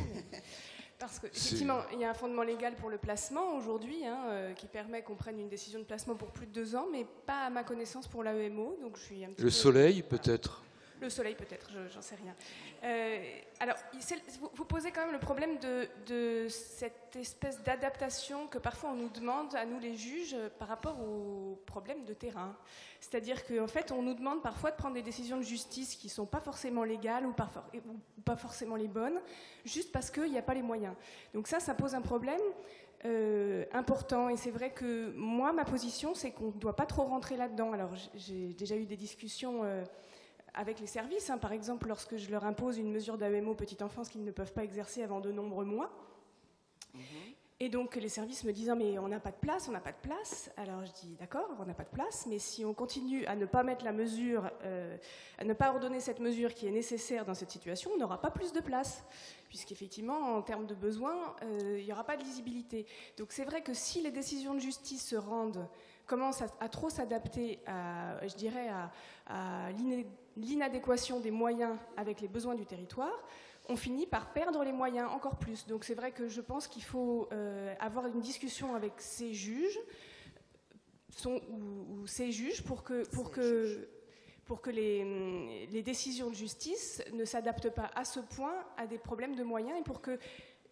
parce qu'effectivement, il y a un fondement légal pour le placement aujourd'hui, qui permet qu'on prenne une décision de placement pour plus de 2 ans, mais pas à ma connaissance pour l'AEMO. Donc je suis un petit Le soleil, peut-être. Le soleil, peut-être, j'en sais rien. Alors, vous posez quand même le problème de cette espèce d'adaptation que parfois on nous demande, à nous les juges, par rapport aux problèmes de terrain. C'est-à-dire qu'en fait, on nous demande parfois de prendre des décisions de justice qui ne sont pas forcément légales ou pas forcément les bonnes, juste parce qu'il n'y a pas les moyens. Donc ça pose un problème important. Et c'est vrai que moi, ma position, c'est qu'on ne doit pas trop rentrer là-dedans. Alors, j'ai déjà eu des discussions avec les services, par exemple, lorsque je leur impose une mesure d'AEMO petite enfance qu'ils ne peuvent pas exercer avant de nombreux mois. Et donc les services me disent « mais on n'a pas de place, on n'a pas de place ». Alors je dis « d'accord, on n'a pas de place, mais si on continue à ne pas mettre la mesure, à ne pas ordonner cette mesure qui est nécessaire dans cette situation, on n'aura pas plus de place. » Puisqu'effectivement, en termes de besoins, il n'y aura pas de lisibilité. Donc c'est vrai que si les décisions de justice commencent à trop s'adapter à, je dirais, à l'inadéquation des moyens avec les besoins du territoire, on finit par perdre les moyens encore plus. Donc c'est vrai que je pense qu'il faut avoir une discussion avec ces juges, ou ces juges pour que les décisions de justice ne s'adaptent pas à ce point à des problèmes de moyens et pour que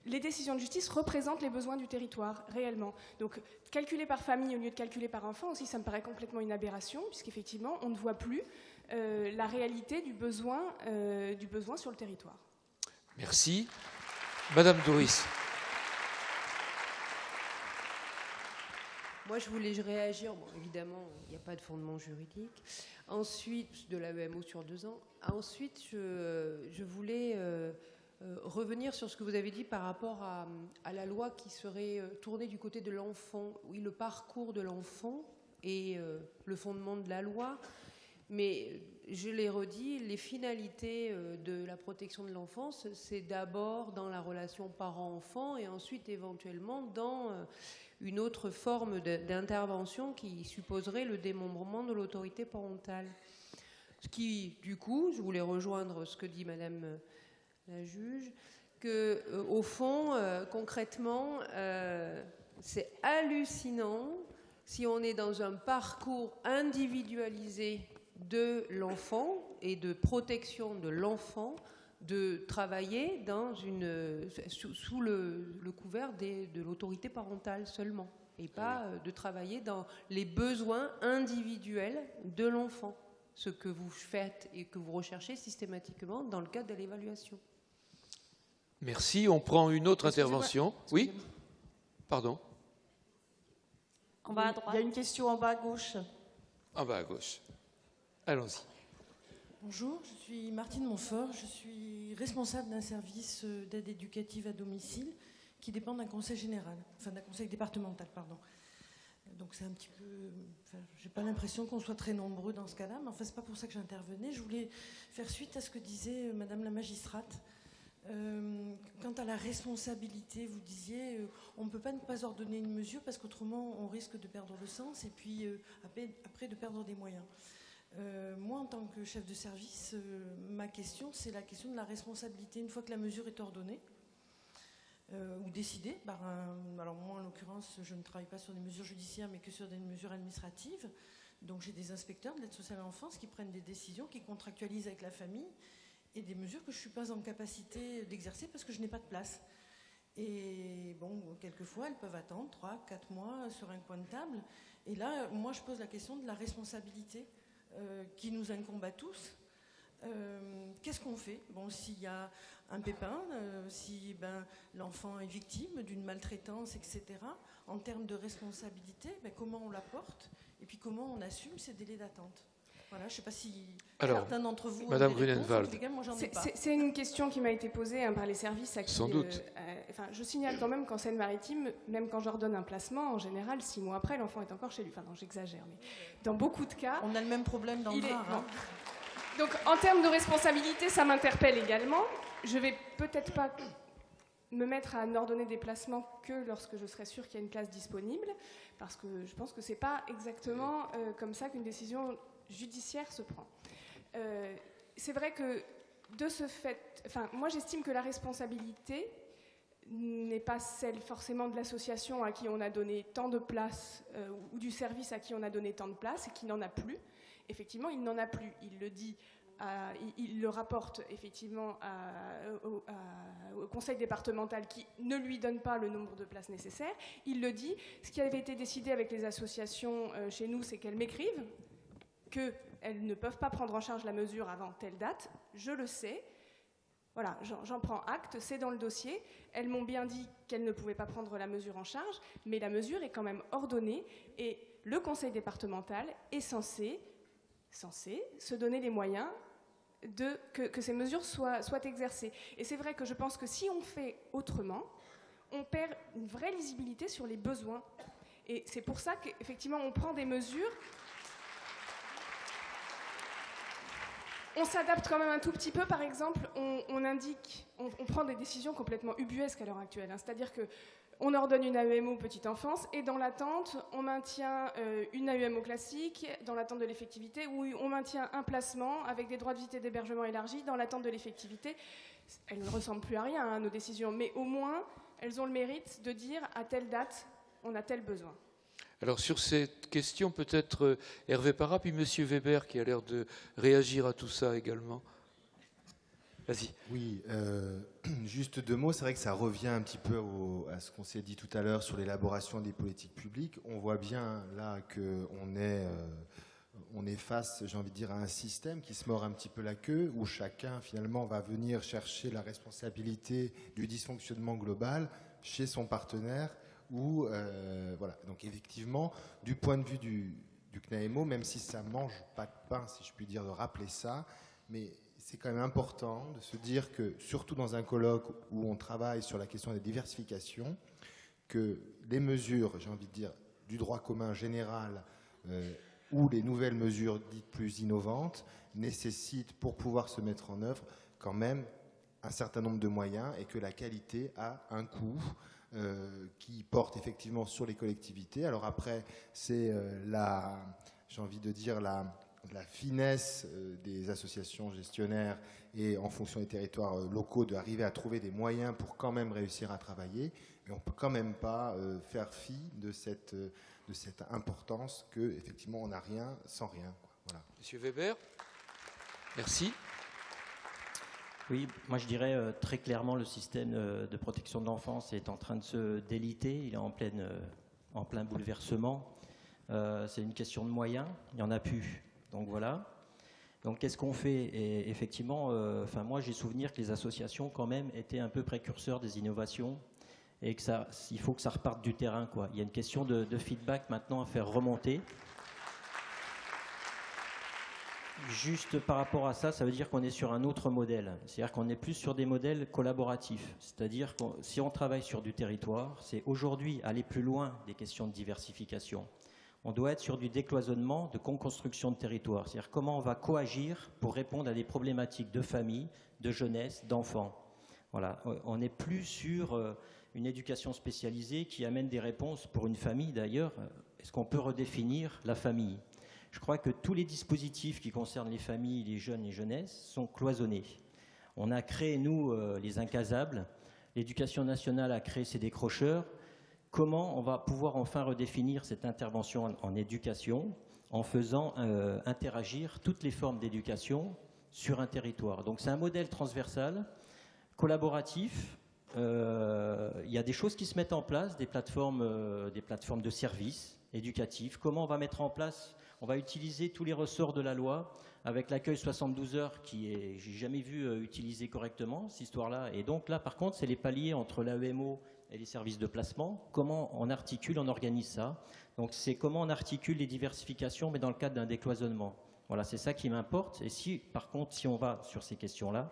les décisions de justice représentent les besoins du territoire, réellement. Donc, calculer par famille au lieu de calculer par enfant, aussi, ça me paraît complètement une aberration, puisqu'effectivement, on ne voit plus la réalité du besoin sur le territoire. Merci. Madame Doris. Moi, je voulais réagir. Bon, évidemment, il n'y a pas de fondement juridique. Ensuite, de l'AEMO sur 2 ans. Ensuite, je voulais revenir sur ce que vous avez dit par rapport à la loi qui serait tournée du côté de l'enfant. Oui, le parcours de l'enfant et le fondement de la loi. Mais je l'ai redit, les finalités de la protection de l'enfance, c'est d'abord dans la relation parent-enfant et ensuite éventuellement dans une autre forme d'intervention qui supposerait le démembrement de l'autorité parentale. Ce qui, du coup, je voulais rejoindre ce que dit Madame la juge, que au fond, concrètement, c'est hallucinant si on est dans un parcours individualisé de l'enfant et de protection de l'enfant, de travailler sous le couvert de l'autorité parentale seulement, et pas de travailler dans les besoins individuels de l'enfant, ce que vous faites et que vous recherchez systématiquement dans le cadre de l'évaluation. Merci. On prend une autre intervention. Oui ? Pardon. En bas à droite. Il y a une question en bas à gauche. En bas à gauche. Allons-y. Bonjour, je suis Martine Montfort, je suis responsable d'un service d'aide éducative à domicile qui dépend d'un conseil général, enfin d'un conseil départemental, pardon. Donc c'est un petit peu... j'ai pas l'impression qu'on soit très nombreux dans ce cas-là, mais enfin c'est pas pour ça que j'intervenais. Je voulais faire suite à ce que disait Madame la magistrate. Quant à la responsabilité, vous disiez on ne peut pas ne pas ordonner une mesure parce qu'autrement on risque de perdre le sens et puis après de perdre des moyens. Moi, en tant que chef de service, ma question, c'est la question de la responsabilité. Une fois que la mesure est ordonnée ou décidée par alors moi, en l'occurrence, je ne travaille pas sur des mesures judiciaires, mais que sur des mesures administratives. Donc j'ai des inspecteurs de l'aide sociale à l'enfance qui prennent des décisions, qui contractualisent avec la famille, et des mesures que je ne suis pas en capacité d'exercer parce que je n'ai pas de place. Et bon, quelquefois, elles peuvent attendre 3, 4 mois sur un coin de table. Et là, moi, je pose la question de la responsabilité qui nous incombe à tous. Qu'est-ce qu'on fait ? Bon, s'il y a un pépin, si l'enfant est victime d'une maltraitance, etc., en termes de responsabilité, comment on la porte et puis comment on assume ces délais d'attente ? Voilà, je ne sais pas si certains d'entre vous... Madame Grunenwald. C'est une question qui m'a été posée par les services à qui... Sans doute. Je signale quand même qu'en Seine-Maritime, même quand j'ordonne un placement, en général, 6 mois après, l'enfant est encore chez lui. Enfin, non, j'exagère, mais dans beaucoup de cas... On a le même problème dans le Var. Donc, en termes de responsabilité, ça m'interpelle également. Je ne vais peut-être pas me mettre à n'ordonner des placements que lorsque je serai sûre qu'il y a une place disponible. parce que je pense que c'est pas exactement comme ça qu'une décision judiciaire se prend. C'est vrai que de ce fait, moi j'estime que la responsabilité n'est pas celle forcément de l'association à qui on a donné tant de place ou du service à qui on a donné tant de place et qui n'en a plus. Effectivement, il n'en a plus. Il le dit, il le rapporte effectivement au conseil départemental qui ne lui donne pas le nombre de places nécessaires. Il le dit. Ce qui avait été décidé avec les associations chez nous, c'est qu'elles m'écrivent qu'elles ne peuvent pas prendre en charge la mesure avant telle date. Je le sais. Voilà, j'en prends acte, c'est dans le dossier. Elles m'ont bien dit qu'elles ne pouvaient pas prendre la mesure en charge, mais la mesure est quand même ordonnée et le conseil départemental est censé se donner les moyens que ces mesures soient exercées. Et c'est vrai que je pense que si on fait autrement, on perd une vraie lisibilité sur les besoins. Et c'est pour ça qu'effectivement, on prend des mesures. On s'adapte quand même un tout petit peu, par exemple, on prend des décisions complètement ubuesques à l'heure actuelle. C'est-à-dire qu'on ordonne une AEMO petite enfance et dans l'attente, on maintient une AEMO classique dans l'attente de l'effectivité ou on maintient un placement avec des droits de visite et d'hébergement élargis dans l'attente de l'effectivité. Elles ne ressemblent plus à rien, nos décisions, mais au moins, elles ont le mérite de dire à telle date, on a tel besoin. Alors sur cette question, peut-être Hervé Parra, puis M. Weber qui a l'air de réagir à tout ça également. Vas-y. Oui, juste 2 mots. C'est vrai que ça revient un petit peu à ce qu'on s'est dit tout à l'heure sur l'élaboration des politiques publiques. On voit bien là qu'on est face, j'ai envie de dire, à un système qui se mord un petit peu la queue, où chacun finalement va venir chercher la responsabilité du dysfonctionnement global chez son partenaire. Voilà. Donc effectivement, du point de vue du CNAEMO, même si ça mange pas de pain, si je puis dire, de rappeler ça, mais c'est quand même important de se dire que, surtout dans un colloque où on travaille sur la question des diversifications, que les mesures, j'ai envie de dire, du droit commun général ou les nouvelles mesures dites plus innovantes nécessitent, pour pouvoir se mettre en œuvre, quand même un certain nombre de moyens et que la qualité a un coût qui porte effectivement sur les collectivités. Alors après, c'est j'ai envie de dire la finesse des associations gestionnaires et en fonction des territoires locaux d'arriver à trouver des moyens pour quand même réussir à travailler, mais on ne peut quand même pas faire fi de cette importance qu'effectivement on n'a rien sans rien. Voilà. Monsieur Weber, merci. Oui, moi je dirais très clairement le système de protection de l'enfance est en train de se déliter, il est en plein bouleversement. C'est une question de moyens, il n'y en a plus. Donc voilà. Donc qu'est-ce qu'on fait? Et effectivement, moi j'ai souvenir que les associations quand même étaient un peu précurseurs des innovations et il faut que ça reparte du terrain, quoi. Il y a une question de feedback maintenant à faire remonter. Juste par rapport à ça, ça veut dire qu'on est sur un autre modèle. C'est-à-dire qu'on est plus sur des modèles collaboratifs. C'est-à-dire que si on travaille sur du territoire, c'est aujourd'hui aller plus loin des questions de diversification. On doit être sur du décloisonnement, de co-construction de territoire. C'est-à-dire comment on va coagir pour répondre à des problématiques de famille, de jeunesse, d'enfants. Voilà. On n'est plus sur une éducation spécialisée qui amène des réponses pour une famille d'ailleurs. Est-ce qu'on peut redéfinir la famille ? Je crois que tous les dispositifs qui concernent les familles, les jeunes et jeunesses sont cloisonnés. On a créé, nous, les incasables. L'éducation nationale a créé ses décrocheurs. Comment on va pouvoir enfin redéfinir cette intervention en éducation en faisant interagir toutes les formes d'éducation sur un territoire? Donc c'est un modèle transversal, collaboratif. Il y a des choses qui se mettent en place, des plateformes de services éducatifs. Comment on va mettre en place? On va utiliser tous les ressorts de la loi avec l'accueil 72 heures j'ai jamais vu utilisé correctement, cette histoire-là. Et donc là, par contre, c'est les paliers entre l'AEMO et les services de placement. Comment on articule, on organise ça? Donc c'est comment on articule les diversifications, mais dans le cadre d'un décloisonnement. Voilà, c'est ça qui m'importe. Et si, par contre, si on va sur ces questions-là,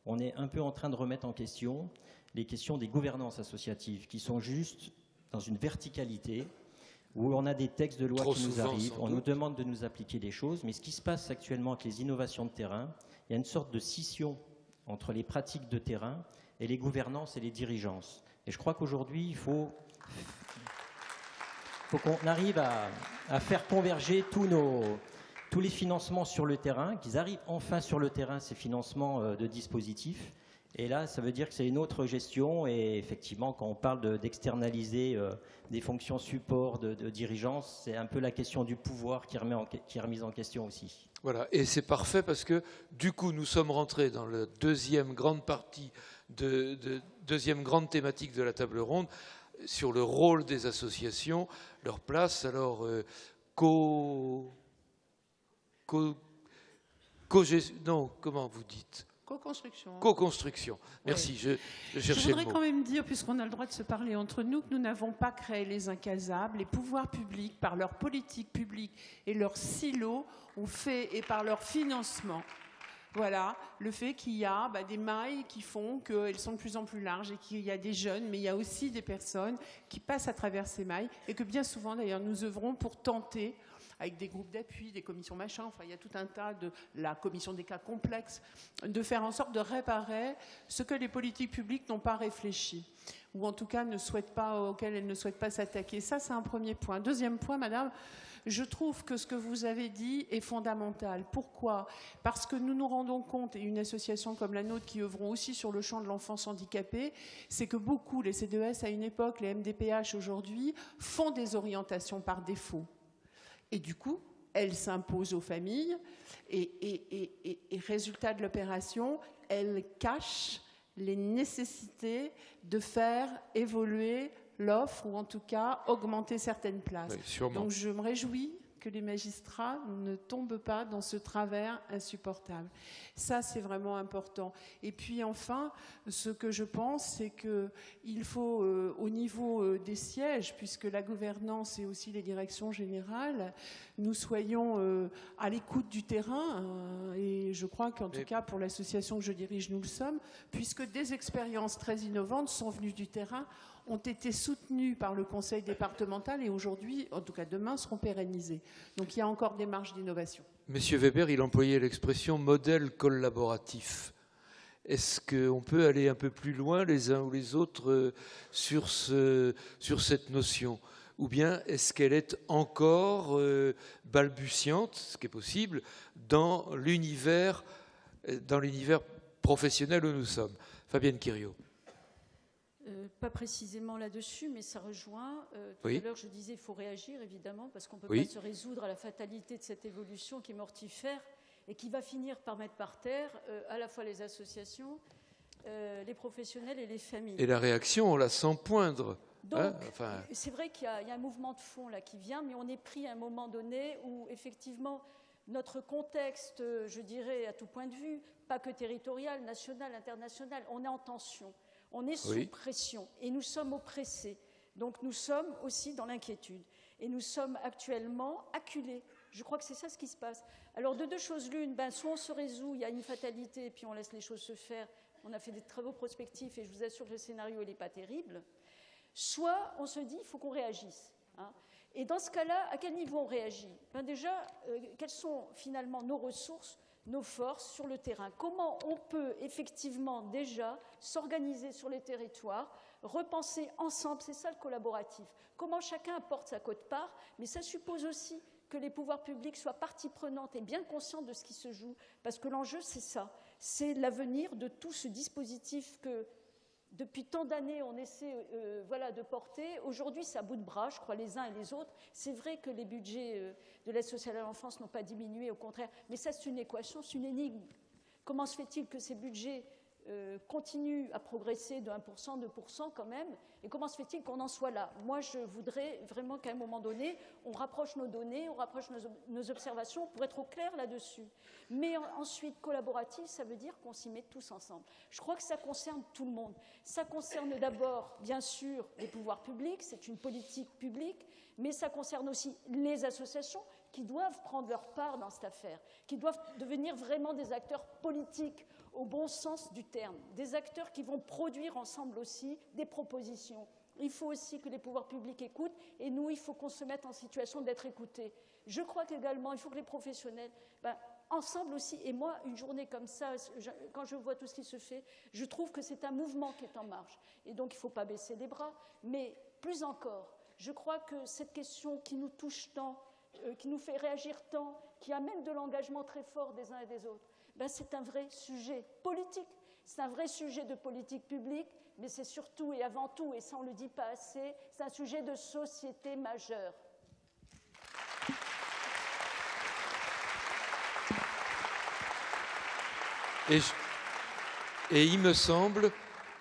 on est un peu en train de remettre en question les questions des gouvernances associatives qui sont juste dans une verticalité où on a des textes de loi qui nous arrivent, on nous demande de nous appliquer des choses, mais ce qui se passe actuellement avec les innovations de terrain, il y a une sorte de scission entre les pratiques de terrain et les gouvernances et les dirigeances. Et je crois qu'aujourd'hui, il faut faut qu'on arrive à faire converger tous les financements sur le terrain, qu'ils arrivent enfin sur le terrain, ces financements de dispositifs. Et là, ça veut dire que c'est une autre gestion. Et effectivement, quand on parle d'externaliser des fonctions support de dirigeance, c'est un peu la question du pouvoir qui est remise en question aussi. Voilà, et c'est parfait parce que du coup, nous sommes rentrés dans la deuxième grande partie, deuxième grande thématique de la table ronde, sur le rôle des associations, leur place. Alors, non, comment vous dites ? Co-construction. Co-construction. Merci, ouais. je cherchais le mot. Je voudrais quand même dire, puisqu'on a le droit de se parler entre nous, que nous n'avons pas créé les incasables. Les pouvoirs publics, par leur politique publique et leurs silos, ont fait, et par leur financement, voilà, le fait qu'il y a des mailles qui font qu'elles sont de plus en plus larges et qu'il y a des jeunes, mais il y a aussi des personnes qui passent à travers ces mailles et que bien souvent, d'ailleurs, nous œuvrons pour tenter, avec des groupes d'appui, des commissions machin, enfin il y a tout un tas de la commission des cas complexes, de faire en sorte de réparer ce que les politiques publiques n'ont pas réfléchi, ou en tout cas auquel elles ne souhaitent pas s'attaquer. Ça, c'est un premier point. Deuxième point, madame, je trouve que ce que vous avez dit est fondamental. Pourquoi ? Parce que nous nous rendons compte, et une association comme la nôtre qui œuvront aussi sur le champ de l'enfance handicapée, c'est que beaucoup, les CDES à une époque, les MDPH aujourd'hui, font des orientations par défaut. Et du coup, elles s'imposent aux familles et résultat de l'opération, elles cachent les nécessités de faire évoluer l'offre ou en tout cas augmenter certaines places. Oui, sûrement. Donc je me réjouis que les magistrats ne tombent pas dans ce travers insupportable. Ça, c'est vraiment important. Et puis enfin, ce que je pense, c'est qu'il faut, au niveau des sièges, puisque la gouvernance et aussi les directions générales, nous soyons à l'écoute du terrain, et je crois qu'en tout cas, pour l'association que je dirige, nous le sommes, puisque des expériences très innovantes sont venues du terrain, ont été soutenues par le conseil départemental et aujourd'hui, en tout cas demain, seront pérennisées. Donc il y a encore des marges d'innovation. Monsieur Weber, il employait l'expression modèle collaboratif. Est-ce qu'on peut aller un peu plus loin les uns ou les autres sur cette notion ? Ou bien est-ce qu'elle est encore balbutiante, ce qui est possible, dans l'univers professionnel où nous sommes ? Fabienne Quiriot. Pas précisément là-dessus, mais ça rejoint. Tout Oui. à l'heure, je disais qu'il faut réagir, évidemment, parce qu'on ne peut Oui. pas se résoudre à la fatalité de cette évolution qui est mortifère et qui va finir par mettre par terre à la fois les associations, les professionnels et les familles. Et la réaction, on la sent poindre. Donc, c'est vrai qu'il y a un mouvement de fond là qui vient, mais on est pris à un moment donné où, effectivement, notre contexte, je dirais, à tout point de vue, pas que territorial, national, international, on est en tension. On est sous pression et nous sommes oppressés. Donc nous sommes aussi dans l'inquiétude. Et nous sommes actuellement acculés. Je crois que c'est ça ce qui se passe. Alors de deux choses l'une, soit on se résout, il y a une fatalité et puis on laisse les choses se faire. On a fait des travaux prospectifs et je vous assure que le scénario n'est pas terrible. Soit on se dit il faut qu'on réagisse. Hein. Et dans ce cas-là, à quel niveau on réagit ? Déjà, quelles sont finalement nos ressources, nos forces sur le terrain. Comment on peut effectivement déjà s'organiser sur les territoires, repenser ensemble, c'est ça le collaboratif. Comment chacun apporte sa quote-part, mais ça suppose aussi que les pouvoirs publics soient partie prenante et bien conscients de ce qui se joue, parce que l'enjeu c'est ça, c'est l'avenir de tout ce dispositif que depuis tant d'années on essaie de porter. Aujourd'hui c'est à bout de bras, je crois, les uns et les autres. C'est vrai que les budgets de l'aide sociale à l'enfance n'ont pas diminué, au contraire, mais ça c'est une équation, c'est une énigme. Comment se fait-il que ces budgets continuent à progresser de 1%, 2% quand même, et comment se fait-il qu'on en soit là ? Moi je voudrais vraiment qu'à un moment donné on rapproche nos données, on rapproche nos observations pour être au clair là-dessus. Mais ensuite collaboratif, ça veut dire qu'on s'y met tous ensemble. Je crois que ça concerne tout le monde. Ça concerne d'abord bien sûr les pouvoirs publics, c'est une politique publique, mais ça concerne aussi les associations qui doivent prendre leur part dans cette affaire, qui doivent devenir vraiment des acteurs politiques au bon sens du terme, des acteurs qui vont produire ensemble aussi des propositions. Il faut aussi que les pouvoirs publics écoutent, et nous, il faut qu'on se mette en situation d'être écoutés. Je crois qu'également, il faut que les professionnels, ensemble aussi, et moi, une journée comme ça, quand je vois tout ce qui se fait, je trouve que c'est un mouvement qui est en marche. Et donc, il ne faut pas baisser les bras, mais plus encore, Je crois que cette question qui nous touche tant, qui nous fait réagir tant, qui amène de l'engagement très fort des uns et des autres, ben c'est un vrai sujet politique, c'est un vrai sujet de politique publique, mais c'est surtout et avant tout, et ça on ne le dit pas assez, c'est un sujet de société majeur. Et il me semble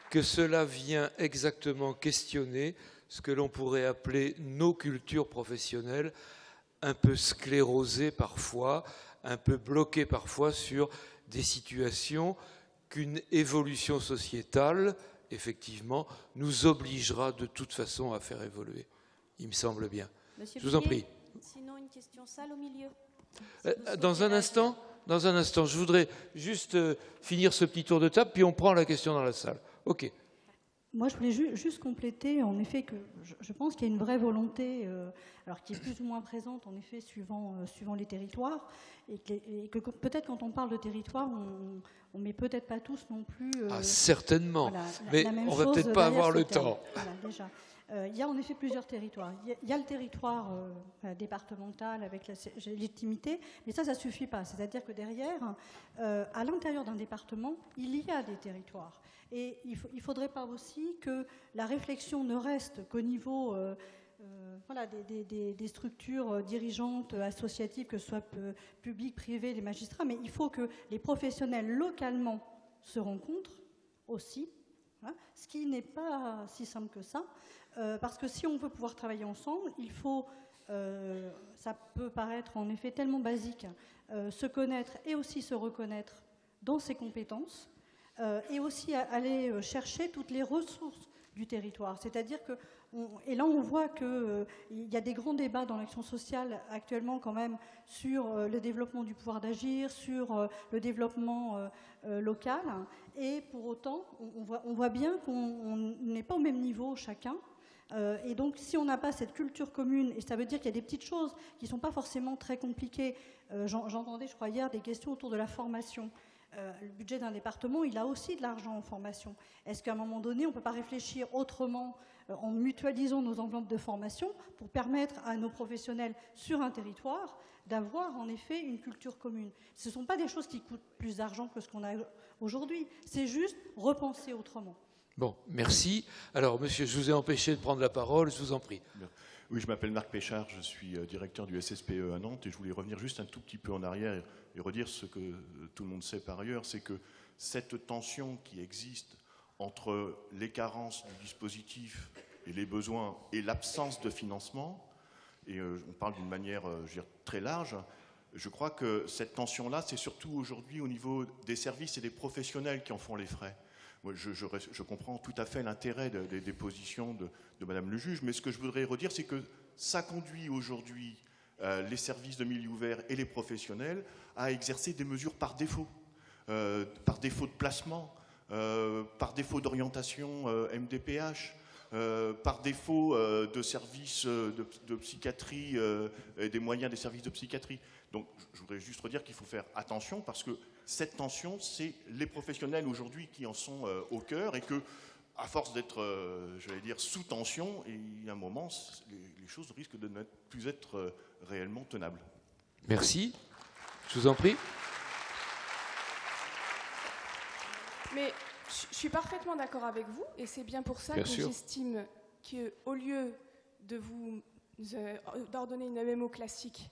que cela vient exactement questionner ce que l'on pourrait appeler nos cultures professionnelles, un peu sclérosées parfois, un peu bloquées parfois sur des situations qu'une évolution sociétale, effectivement, nous obligera de toute façon à faire évoluer. Il me semble bien. Monsieur Je vous en prie. Sinon, une question sale au milieu. Dans un instant, je voudrais juste finir ce petit tour de table, puis on prend la question dans la salle. OK. Moi, je voulais juste compléter, en effet, que je pense qu'il y a une vraie volonté, alors qui est plus ou moins présente, en effet, suivant les territoires, et que peut-être quand on parle de territoire, on met peut-être pas tous non plus... certainement, voilà, mais on va peut-être pas avoir le temps. Voilà, déjà. Il y a en effet plusieurs territoires. Il y a le territoire départemental avec la légitimité, mais ça ne suffit pas. C'est-à-dire que derrière, à l'intérieur d'un département, il y a des territoires. Et il ne faudrait pas aussi que la réflexion ne reste qu'au niveau voilà, des structures dirigeantes, associatives, que ce soit publiques, privées, les magistrats, mais il faut que les professionnels localement se rencontrent aussi, hein, ce qui n'est pas si simple que ça. Parce que si on veut pouvoir travailler ensemble, il faut, ça peut paraître en effet tellement basique, se connaître et aussi se reconnaître dans ses compétences, et aussi aller chercher toutes les ressources du territoire. C'est-à-dire que, et là on voit qu'il y a des grands débats dans l'action sociale actuellement quand même sur le développement du pouvoir d'agir, sur le développement local, et pour autant on voit bien qu'on n'est pas au même niveau chacun. Et donc, si on n'a pas cette culture commune, et ça veut dire qu'il y a des petites choses qui ne sont pas forcément très compliquées. J'entendais, je crois, hier, des questions autour de la formation. Le budget d'un département, il a aussi de l'argent en formation. Est-ce qu'à un moment donné, on ne peut pas réfléchir autrement en mutualisant nos enveloppes de formation pour permettre à nos professionnels sur un territoire d'avoir en effet une culture commune? Ce ne sont pas des choses qui coûtent plus d'argent que ce qu'on a aujourd'hui. C'est juste repenser autrement. Bon, merci. Alors, monsieur, je vous ai empêché de prendre la parole, je vous en prie. Oui, je m'appelle Marc Péchard, je suis directeur du SSPE à Nantes, et je voulais revenir juste un tout petit peu en arrière et redire ce que tout le monde sait par ailleurs, c'est que cette tension qui existe entre les carences du dispositif et les besoins et l'absence de financement, et on parle d'une manière je veux dire, très large, je crois que cette tension-là, c'est surtout aujourd'hui au niveau des services et des professionnels qui en font les frais. Je comprends tout à fait l'intérêt des positions de Madame le juge, mais ce que je voudrais redire, c'est que ça conduit aujourd'hui les services de milieu ouvert et les professionnels à exercer des mesures par défaut de placement, par défaut d'orientation MDPH, par défaut de services de psychiatrie et des moyens des services de psychiatrie. Donc je voudrais juste redire qu'il faut faire attention parce que cette tension, c'est les professionnels aujourd'hui qui en sont au cœur et que, à force d'être, j'allais dire, sous tension, il y a un moment, les choses risquent de ne plus être réellement tenables. Merci. Je vous en prie. Mais je suis parfaitement d'accord avec vous et c'est bien pour ça que j'estime qu'au lieu de vous d'ordonner une AEMO classique,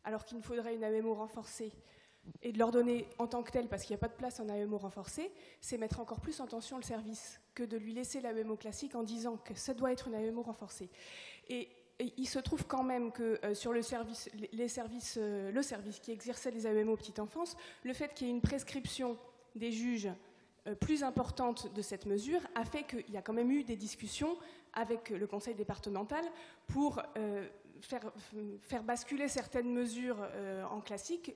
alors qu'il nous faudrait une AEMO renforcée, et de leur donner en tant que tel, parce qu'il n'y a pas de place en AEMO renforcée, c'est mettre encore plus en tension le service que de lui laisser l'AEMO classique en disant que ça doit être une AEMO renforcée. Et il se trouve quand même que sur le service qui exerçait les AEMO petite enfance, le fait qu'il y ait une prescription des juges plus importante de cette mesure a fait qu'il y a quand même eu des discussions avec le conseil départemental pour faire basculer certaines mesures en classique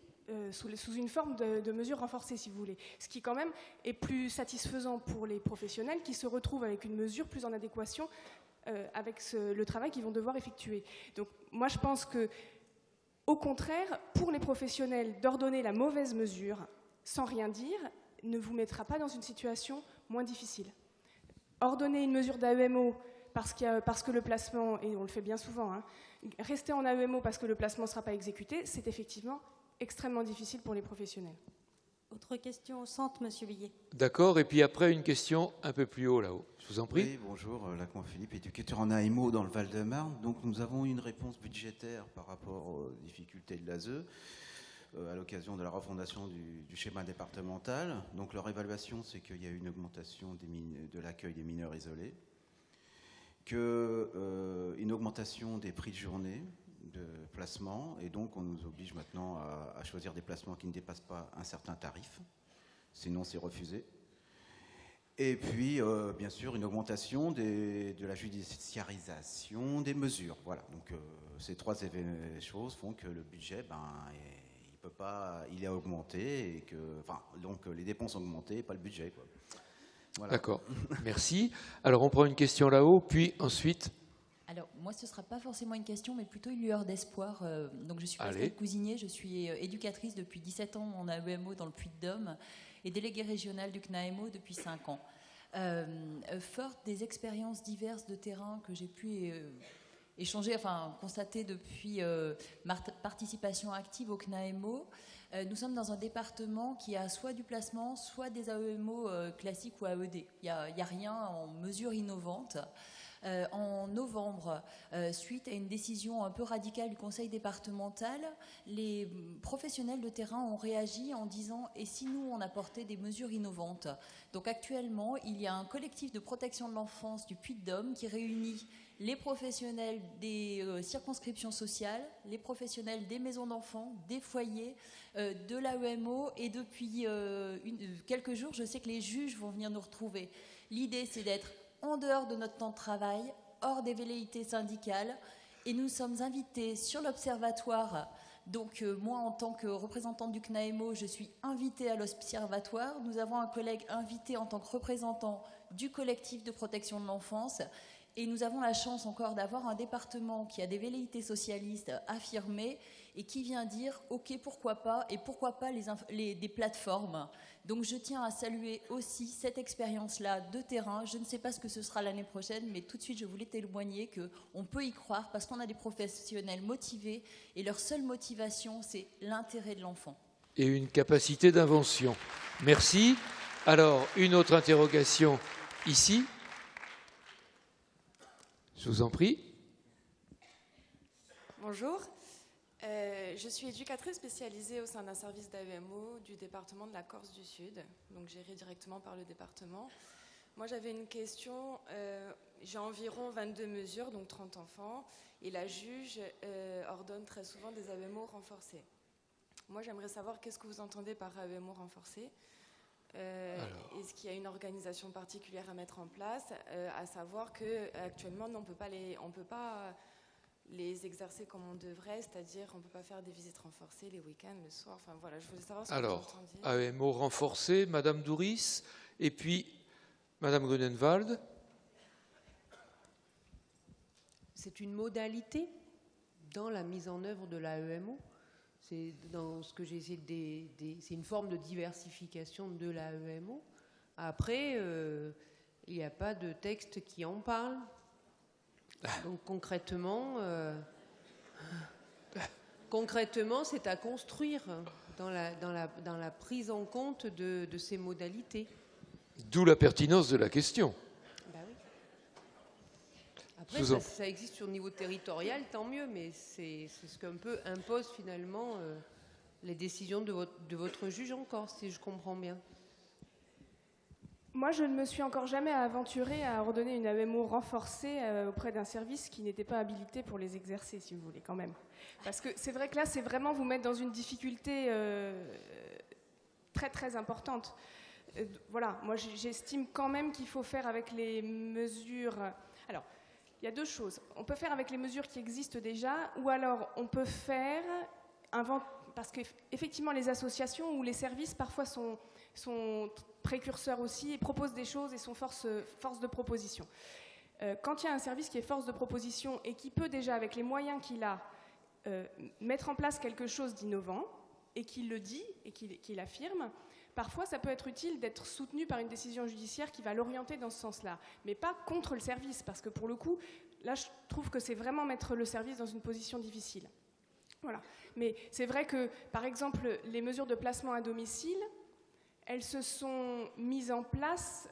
sous une forme de mesure renforcée, si vous voulez. Ce qui, quand même, est plus satisfaisant pour les professionnels qui se retrouvent avec une mesure plus en adéquation avec le travail qu'ils vont devoir effectuer. Donc, moi, je pense que, au contraire, pour les professionnels, d'ordonner la mauvaise mesure sans rien dire ne vous mettra pas dans une situation moins difficile. Ordonner une mesure d'AEMO parce que le placement, et on le fait bien souvent, hein, rester en AEMO parce que le placement ne sera pas exécuté, c'est effectivement extrêmement difficile pour les professionnels. Autre question au centre, Monsieur Billet. D'accord, et puis après une question un peu plus haut là-haut. Je vous en prie. Oui, bonjour, Lacroix Philippe, éducateur en AEMO dans le Val-de-Marne. Donc nous avons une réponse budgétaire par rapport aux difficultés de l'ASE à l'occasion de la refondation du schéma départemental. Donc leur évaluation, c'est qu'il y a eu une augmentation de l'accueil des mineurs isolés, une augmentation des prix de journée de placement, et donc on nous oblige maintenant à choisir des placements qui ne dépassent pas un certain tarif, sinon c'est refusé. Et puis, bien sûr, une augmentation de la judiciarisation des mesures. Voilà, donc ces trois choses font que le budget, il a augmenté, et donc les dépenses ont augmenté, pas le budget, quoi. Voilà. D'accord, merci. Alors on prend une question là-haut, puis ensuite... Alors, moi, ce ne sera pas forcément une question, mais plutôt une lueur d'espoir. Donc, je suis Pascal Cousinier, je suis éducatrice depuis 17 ans en AEMO dans le Puy-de-Dôme et déléguée régionale du CNAEMO depuis 5 ans. Forte des expériences diverses de terrain que j'ai pu constater depuis ma participation active au CNAEMO, nous sommes dans un département qui a soit du placement, soit des AEMO classiques ou AED. Il n'y a rien en mesure innovante. En novembre, suite à une décision un peu radicale du conseil départemental, les professionnels de terrain ont réagi en disant « et si nous, on apportait des mesures innovantes ?» Donc actuellement, il y a un collectif de protection de l'enfance du Puy-de-Dôme qui réunit les professionnels des circonscriptions sociales, les professionnels des maisons d'enfants, des foyers, de l'AEMO, et depuis quelques jours, je sais que les juges vont venir nous retrouver. L'idée, c'est d'être en dehors de notre temps de travail, hors des velléités syndicales, et nous sommes invités sur l'observatoire. Donc moi, en tant que représentante du CNAEMO, je suis invitée à l'observatoire. Nous avons un collègue invité en tant que représentant du collectif de protection de l'enfance, et nous avons la chance encore d'avoir un département qui a des velléités socialistes affirmées et qui vient dire « ok, pourquoi pas ?» et pourquoi pas des plateformes. Donc je tiens à saluer aussi cette expérience-là de terrain. Je ne sais pas ce que ce sera l'année prochaine, mais tout de suite je voulais témoigner qu'on peut y croire parce qu'on a des professionnels motivés et leur seule motivation, c'est l'intérêt de l'enfant. Et une capacité d'invention. Merci. Alors, une autre interrogation ici. Je vous en prie. Bonjour. Je suis éducatrice spécialisée au sein d'un service d'AEMO du département de la Corse du Sud, donc géré directement par le département. Moi, j'avais une question. J'ai environ 22 mesures, donc 30 enfants, et la juge ordonne très souvent des AEMO renforcés. Moi, j'aimerais savoir qu'est-ce que vous entendez par AEMO renforcé. Est-ce qu'il y a une organisation particulière à mettre en place, à savoir qu'actuellement, on ne peut pas les exercer comme on devrait, c'est-à-dire on ne peut pas faire des visites renforcées les week-ends, le soir, enfin voilà, je voulais savoir ce que vous entendiez. AEMO renforcé, Madame Douris, et puis Madame Grunenwald. C'est une modalité dans la mise en œuvre de l'AEMO. C'est dans ce que j'ai essayé c'est une forme de diversification de l'AEMO. Après, il n'y a pas de texte qui en parle. Donc concrètement, c'est à construire dans la prise en compte de ces modalités. D'où la pertinence de la question. Bah oui. Après, ça existe sur le niveau territorial, tant mieux, mais c'est ce qu'un peu impose finalement les décisions de votre juge en Corse, si je comprends bien. Moi, je ne me suis encore jamais aventurée à ordonner une AEMO renforcée auprès d'un service qui n'était pas habilité pour les exercer, si vous voulez, quand même. Parce que c'est vrai que là, c'est vraiment vous mettre dans une difficulté très, très importante. Voilà, moi, j'estime quand même qu'il faut faire avec les mesures... Alors, il y a deux choses. On peut faire avec les mesures qui existent déjà, ou alors on peut faire... Parce qu'effectivement, les associations ou les services, parfois, sont précurseurs aussi et proposent des choses et sont force de proposition. Quand il y a un service qui est force de proposition et qui peut déjà, avec les moyens qu'il a, mettre en place quelque chose d'innovant et qu'il le dit et qu'il affirme, parfois ça peut être utile d'être soutenu par une décision judiciaire qui va l'orienter dans ce sens-là, mais pas contre le service, parce que pour le coup, là je trouve que c'est vraiment mettre le service dans une position difficile. Voilà. Mais c'est vrai que, par exemple, les mesures de placement à domicile, elles se sont mises en place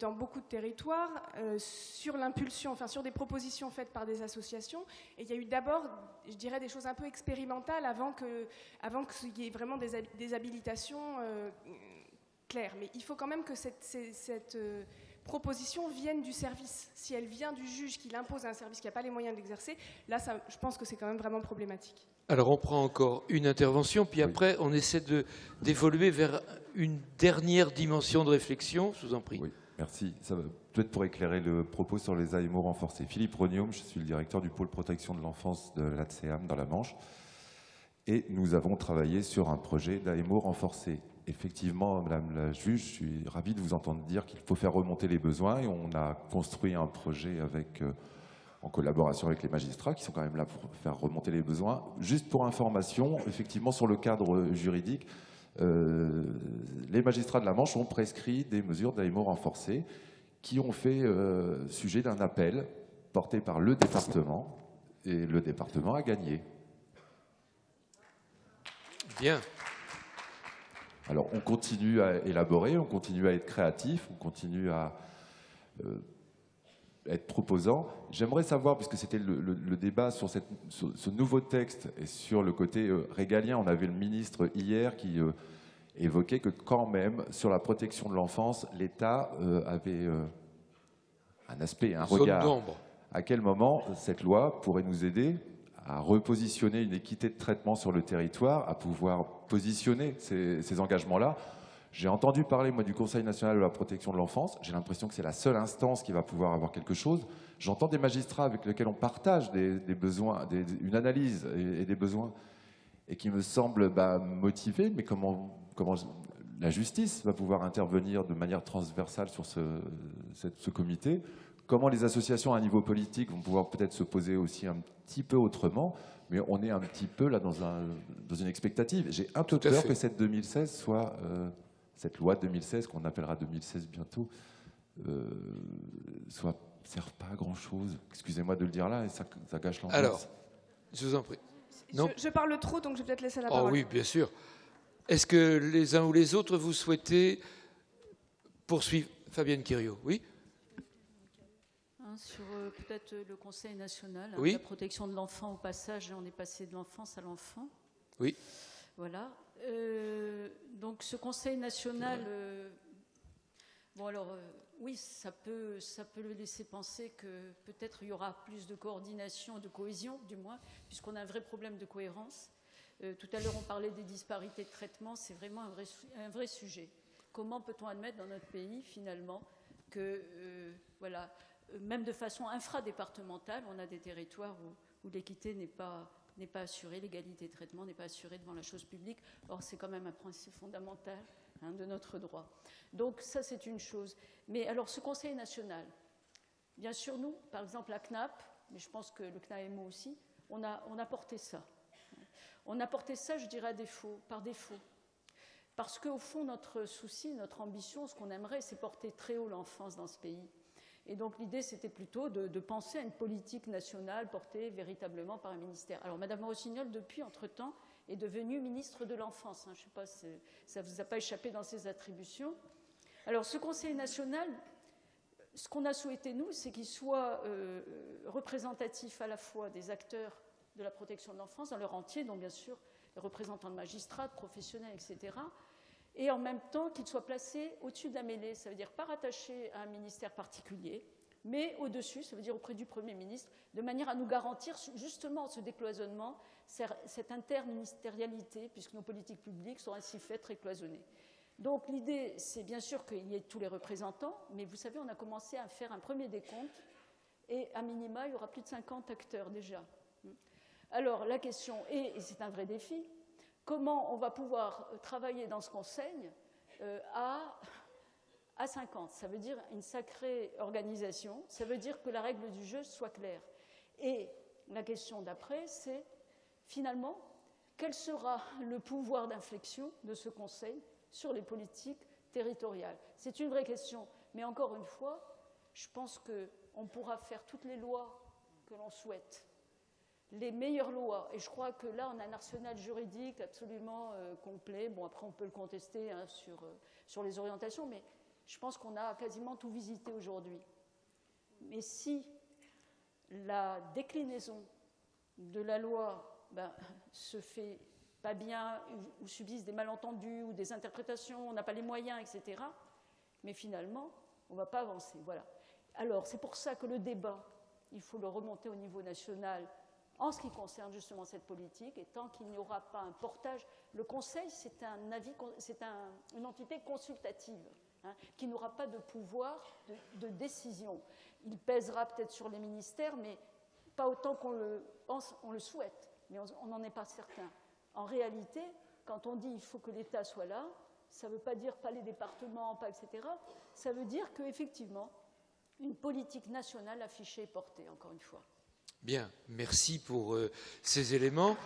dans beaucoup de territoires sur l'impulsion, enfin sur des propositions faites par des associations. Et il y a eu d'abord, je dirais, des choses un peu expérimentales avant qu'il y ait vraiment des habilitations claires. Mais il faut quand même que cette proposition vienne du service. Si elle vient du juge qui l'impose à un service qui n'a pas les moyens de l'exercer, là, je pense que c'est quand même vraiment problématique. Alors on prend encore une intervention, puis après on essaie d'évoluer vers une dernière dimension de réflexion. Je vous en prie. Oui, merci. Ça va peut-être pour éclairer le propos sur les AEMO renforcés. Philippe Ronium, je suis le directeur du pôle protection de l'enfance de l'ATSEAM dans la Manche. Et nous avons travaillé sur un projet d'AEMO renforcé. Effectivement, Madame la juge, je suis ravi de vous entendre dire qu'il faut faire remonter les besoins. Et on a construit un projet en collaboration avec les magistrats qui sont quand même là pour faire remonter les besoins. Juste pour information, effectivement, sur le cadre juridique, les magistrats de la Manche ont prescrit des mesures d'AEMO renforcées qui ont fait sujet d'un appel porté par le département, et le département a gagné. Bien. Alors, on continue à élaborer, on continue à être créatif, on continue à être proposant. J'aimerais savoir, puisque c'était le débat sur ce nouveau texte et sur le côté régalien, on avait le ministre hier qui évoquait que quand même, sur la protection de l'enfance, l'État avait un aspect, un regard. Zone d'ombre. À quel moment cette loi pourrait nous aider à repositionner une équité de traitement sur le territoire, à pouvoir positionner ces engagements-là? J'ai entendu parler, moi, du Conseil national de la protection de l'enfance. J'ai l'impression que c'est la seule instance qui va pouvoir avoir quelque chose. J'entends des magistrats avec lesquels on partage des besoins, une analyse et des besoins, et qui me semblent motivés. Mais comment la justice va pouvoir intervenir de manière transversale sur ce comité? Comment les associations à un niveau politique vont pouvoir peut-être se poser aussi un petit peu autrement? Mais on est un petit peu là dans une expectative. J'ai un peu peur que cette 2016 soit... cette loi de 2016, qu'on appellera 2016 bientôt, serve pas à grand-chose. Excusez-moi de le dire là, et ça gâche l'ambiance. Alors, je vous en prie. Non. Je parle trop, donc je vais peut-être laisser la parole. Oh oui, bien sûr. Est-ce que les uns ou les autres, vous souhaitez poursuivre? Fabienne Quiriot, oui. Sur peut-être le Conseil national, oui. La protection de l'enfant au passage, on est passé de l'enfance à l'enfant. Oui. Voilà. Donc ce Conseil national, oui, ça peut le laisser penser que peut-être il y aura plus de coordination, de cohésion, du moins, puisqu'on a un vrai problème de cohérence. Tout à l'heure, on parlait des disparités de traitement, c'est vraiment un vrai sujet. Comment peut-on admettre dans notre pays, finalement, que, même de façon infradépartementale, on a des territoires où l'équité n'est pas assurée, l'égalité de traitement n'est pas assurée devant la chose publique. Or, c'est quand même un principe fondamental de notre droit. Donc, ça, c'est une chose. Mais alors, ce Conseil national, bien sûr, nous, par exemple, la CNAP, mais je pense que le CNAEMO aussi, on a porté ça. On a porté ça, je dirais, par défaut. Parce qu'au fond, notre souci, notre ambition, ce qu'on aimerait, c'est porter très haut l'enfance dans ce pays. Et donc l'idée, c'était plutôt de penser à une politique nationale portée véritablement par un ministère. Alors Madame Rossignol, depuis, entre-temps, est devenue ministre de l'Enfance. Je ne sais pas si ça ne vous a pas échappé dans ses attributions. Alors ce Conseil national, ce qu'on a souhaité, nous, c'est qu'il soit représentatif à la fois des acteurs de la protection de l'enfance dans leur entier, donc bien sûr les représentants de magistrats, de professionnels, etc., et en même temps qu'il soit placé au-dessus de la mêlée, ça veut dire pas rattaché à un ministère particulier, mais au-dessus, ça veut dire auprès du Premier ministre, de manière à nous garantir justement ce décloisonnement, cette interministérialité, puisque nos politiques publiques sont ainsi faites très cloisonnées. Donc l'idée, c'est bien sûr qu'il y ait tous les représentants, mais vous savez, on a commencé à faire un premier décompte, et à minima, il y aura plus de 50 acteurs déjà. Alors la question est, et c'est un vrai défi, comment on va pouvoir travailler dans ce conseil à 50. Ça veut dire une sacrée organisation, ça veut dire que la règle du jeu soit claire. Et la question d'après, c'est finalement, quel sera le pouvoir d'inflexion de ce conseil sur les politiques territoriales. C'est une vraie question. Mais encore une fois, je pense qu'on pourra faire toutes les lois que l'on souhaite, les meilleures lois. Et je crois que là, on a un arsenal juridique absolument complet. Bon, après, on peut le contester hein, sur les orientations, mais je pense qu'on a quasiment tout visité aujourd'hui. Mais si la déclinaison de la loi se fait pas bien, ou subsistent des malentendus ou des interprétations, on n'a pas les moyens, etc., mais finalement, on ne va pas avancer. Voilà. Alors, c'est pour ça que le débat, il faut le remonter au niveau national en ce qui concerne justement cette politique, et tant qu'il n'y aura pas un portage, le Conseil, c'est une entité consultative, hein, qui n'aura pas de pouvoir de décision. Il pèsera peut-être sur les ministères, mais pas autant qu'on le pense, on le souhaite, mais on n'en est pas certain. En réalité, quand on dit qu'il faut que l'État soit là, ça ne veut pas dire pas les départements, pas etc. Ça veut dire qu'effectivement, une politique nationale affichée et portée, encore une fois. Bien, merci pour ces éléments.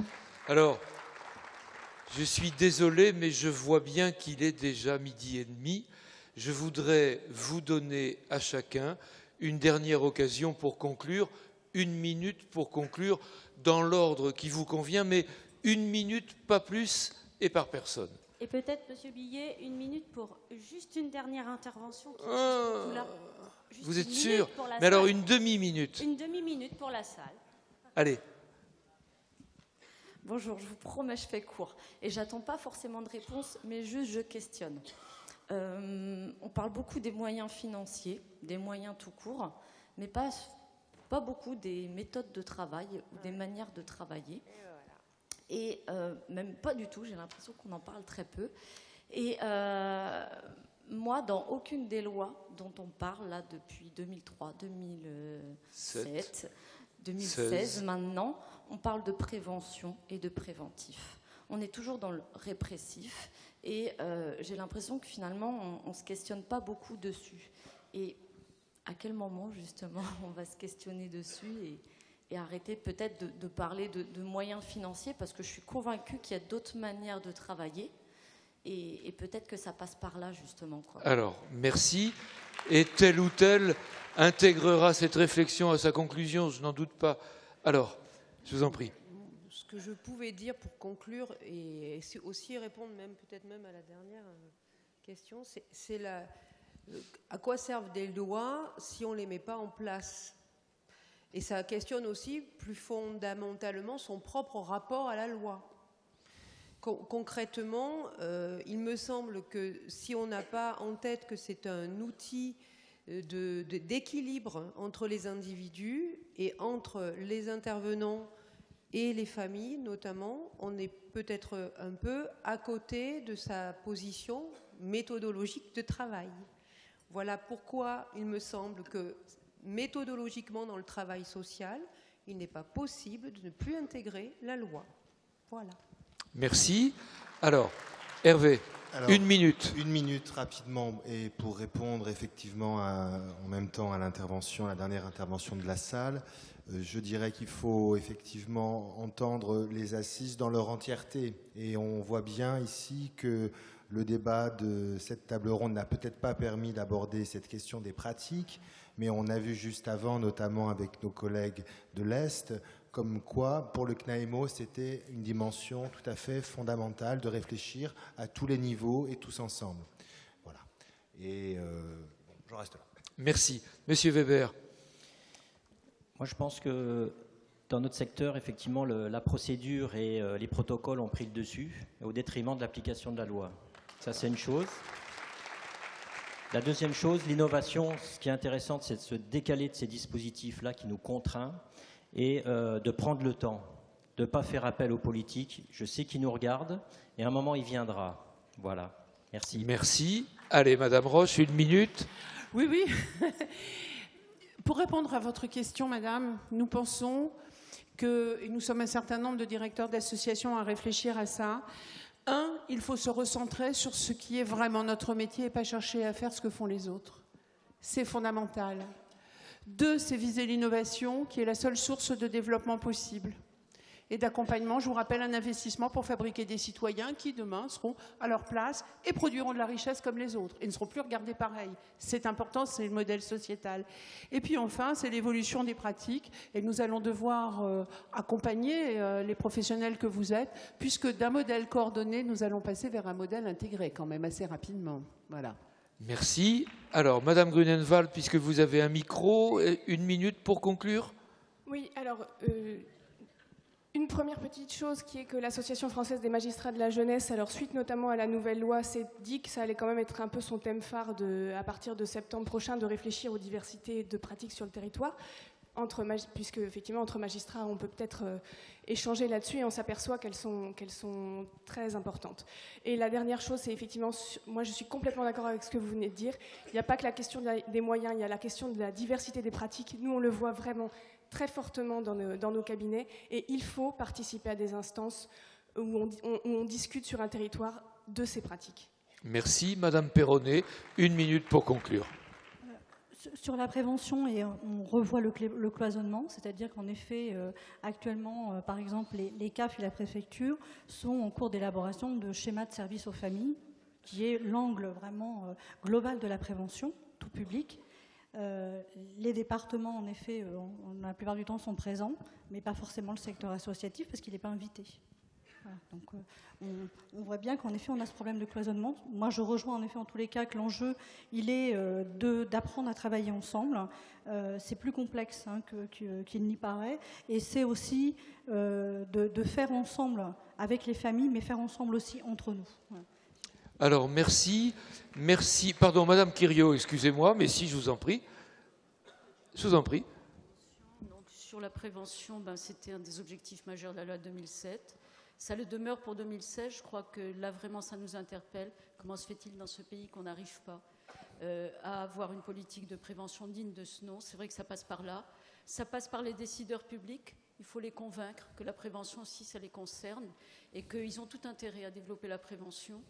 Alors, je suis désolé, mais je vois bien qu'il est déjà 12h30. Je voudrais vous donner à chacun une dernière occasion pour conclure, 1 minute pour conclure, dans l'ordre qui vous convient, mais 1 minute, pas plus, et par personne. Et peut-être, Monsieur Billet, 1 minute pour juste une dernière intervention. Vous êtes sûr? Mais alors une demi-minute. Une demi-minute pour la salle. Allez. Bonjour, je vous promets, je fais court. Et j'attends pas forcément de réponse, mais juste je questionne. On parle beaucoup des moyens financiers, des moyens tout court, mais pas beaucoup des méthodes de travail ou des manières de travailler. Et même pas du tout, j'ai l'impression qu'on en parle très peu. Et moi, dans aucune des lois dont on parle là depuis 2003, 2007, 2016 maintenant, on parle de prévention et de préventif. On est toujours dans le répressif et j'ai l'impression que finalement, on ne se questionne pas beaucoup dessus. Et à quel moment, justement, on va se questionner dessus et arrêter peut-être de parler de moyens financiers, parce que je suis convaincue qu'il y a d'autres manières de travailler et peut-être que ça passe par là, justement, quoi. Alors, merci. Et tel ou tel intégrera cette réflexion à sa conclusion, je n'en doute pas. Alors, je vous en prie. Ce que je pouvais dire pour conclure, et aussi répondre peut-être même à la dernière question, c'est à quoi servent des lois si on ne les met pas en place ? Et ça questionne aussi plus fondamentalement son propre rapport à la loi. Concrètement, il me semble que si on n'a pas en tête que c'est un outil d'équilibre entre les individus et entre les intervenants et les familles notamment, on est peut-être un peu à côté de sa position méthodologique de travail. Voilà pourquoi il me semble que méthodologiquement dans le travail social, il n'est pas possible de ne plus intégrer la loi. Voilà. Merci. Alors, Hervé, 1 minute. 1 minute rapidement, et pour répondre effectivement en même temps à la dernière intervention de la salle, je dirais qu'il faut effectivement entendre les assises dans leur entièreté. Et on voit bien ici que le débat de cette table ronde n'a peut-être pas permis d'aborder cette question des pratiques, mais on a vu juste avant, notamment avec nos collègues de l'Est, comme quoi, pour le CNAEMO, c'était une dimension tout à fait fondamentale de réfléchir à tous les niveaux et tous ensemble. Voilà. Et je reste là. Merci. Monsieur Weber. Moi, je pense que dans notre secteur, effectivement, la procédure et les protocoles ont pris le dessus, au détriment de l'application de la loi. Ça, c'est une chose. La deuxième chose, l'innovation, ce qui est intéressant, c'est de se décaler de ces dispositifs-là qui nous contraignent et de prendre le temps, de ne pas faire appel aux politiques. Je sais qu'ils nous regardent et à un moment, il viendra. Voilà. Merci. Merci. Allez, Madame Roche, 1 minute. Oui, oui. Pour répondre à votre question, Madame, nous pensons que, et nous sommes un certain nombre de directeurs d'associations à réfléchir à ça, il faut se recentrer sur ce qui est vraiment notre métier et pas chercher à faire ce que font les autres. C'est fondamental. 2, c'est viser l'innovation qui est la seule source de développement possible. et d'accompagnement. Je vous rappelle, un investissement pour fabriquer des citoyens qui, demain, seront à leur place et produiront de la richesse comme les autres et ne seront plus regardés pareil. C'est important, c'est le modèle sociétal. Et puis enfin, c'est l'évolution des pratiques et nous allons devoir accompagner les professionnels que vous êtes, puisque d'un modèle coordonné, nous allons passer vers un modèle intégré quand même assez rapidement. Voilà. Merci. Alors, Madame Grunenwald, puisque vous avez un micro, 1 minute pour conclure. Oui, alors, une première petite chose qui est que l'Association française des magistrats de la jeunesse, alors suite notamment à la nouvelle loi, s'est dit que ça allait quand même être un peu son thème phare à partir de septembre prochain, de réfléchir aux diversités de pratiques sur le territoire. Puisque effectivement entre magistrats on peut peut-être échanger là-dessus et on s'aperçoit qu'elles sont très importantes. Et la dernière chose, c'est effectivement, moi je suis complètement d'accord avec ce que vous venez de dire, il n'y a pas que la question des moyens, il y a la question de la diversité des pratiques. Nous on le voit vraiment très fortement dans nos cabinets et il faut participer à des instances où on discute sur un territoire de ces pratiques. Merci. Madame Perronnet, 1 minute pour conclure. Sur la prévention, et on revoit le cloisonnement, c'est-à-dire qu'en effet, actuellement, par exemple, les CAF et la préfecture sont en cours d'élaboration de schémas de service aux familles, qui est l'angle vraiment global de la prévention, tout public. Les départements, en effet, la plupart du temps sont présents, mais pas forcément le secteur associatif, parce qu'il n'est pas invité. Voilà, donc on voit bien qu'en effet on a ce problème de cloisonnement. Moi je rejoins en effet en tous les cas que l'enjeu il est d'apprendre à travailler ensemble. C'est plus complexe qu'il n'y paraît et c'est aussi de faire ensemble avec les familles mais faire ensemble aussi entre nous. Voilà. Alors merci. Pardon Madame Quiriot, excusez-moi, mais si je vous en prie. Je vous en prie. Donc, sur la prévention, c'était un des objectifs majeurs de la loi 2007. Ça le demeure pour 2016. Je crois que là, vraiment, ça nous interpelle. Comment se fait-il dans ce pays qu'on n'arrive pas à avoir une politique de prévention digne de ce nom? C'est vrai que ça passe par là. Ça passe par les décideurs publics. Il faut les convaincre que la prévention aussi, ça les concerne et qu'ils ont tout intérêt à développer la prévention.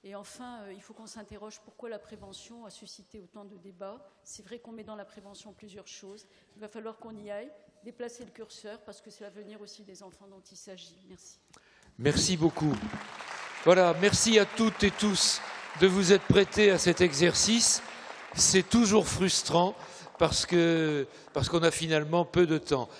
Et enfin, il faut qu'on s'interroge pourquoi la prévention a suscité autant de débats. C'est vrai qu'on met dans la prévention plusieurs choses. Il va falloir qu'on y aille, déplacer le curseur, parce que c'est l'avenir aussi des enfants dont il s'agit. Merci. Merci beaucoup. Voilà, merci à toutes et tous de vous être prêtés à cet exercice. C'est toujours frustrant parce qu'on a finalement peu de temps.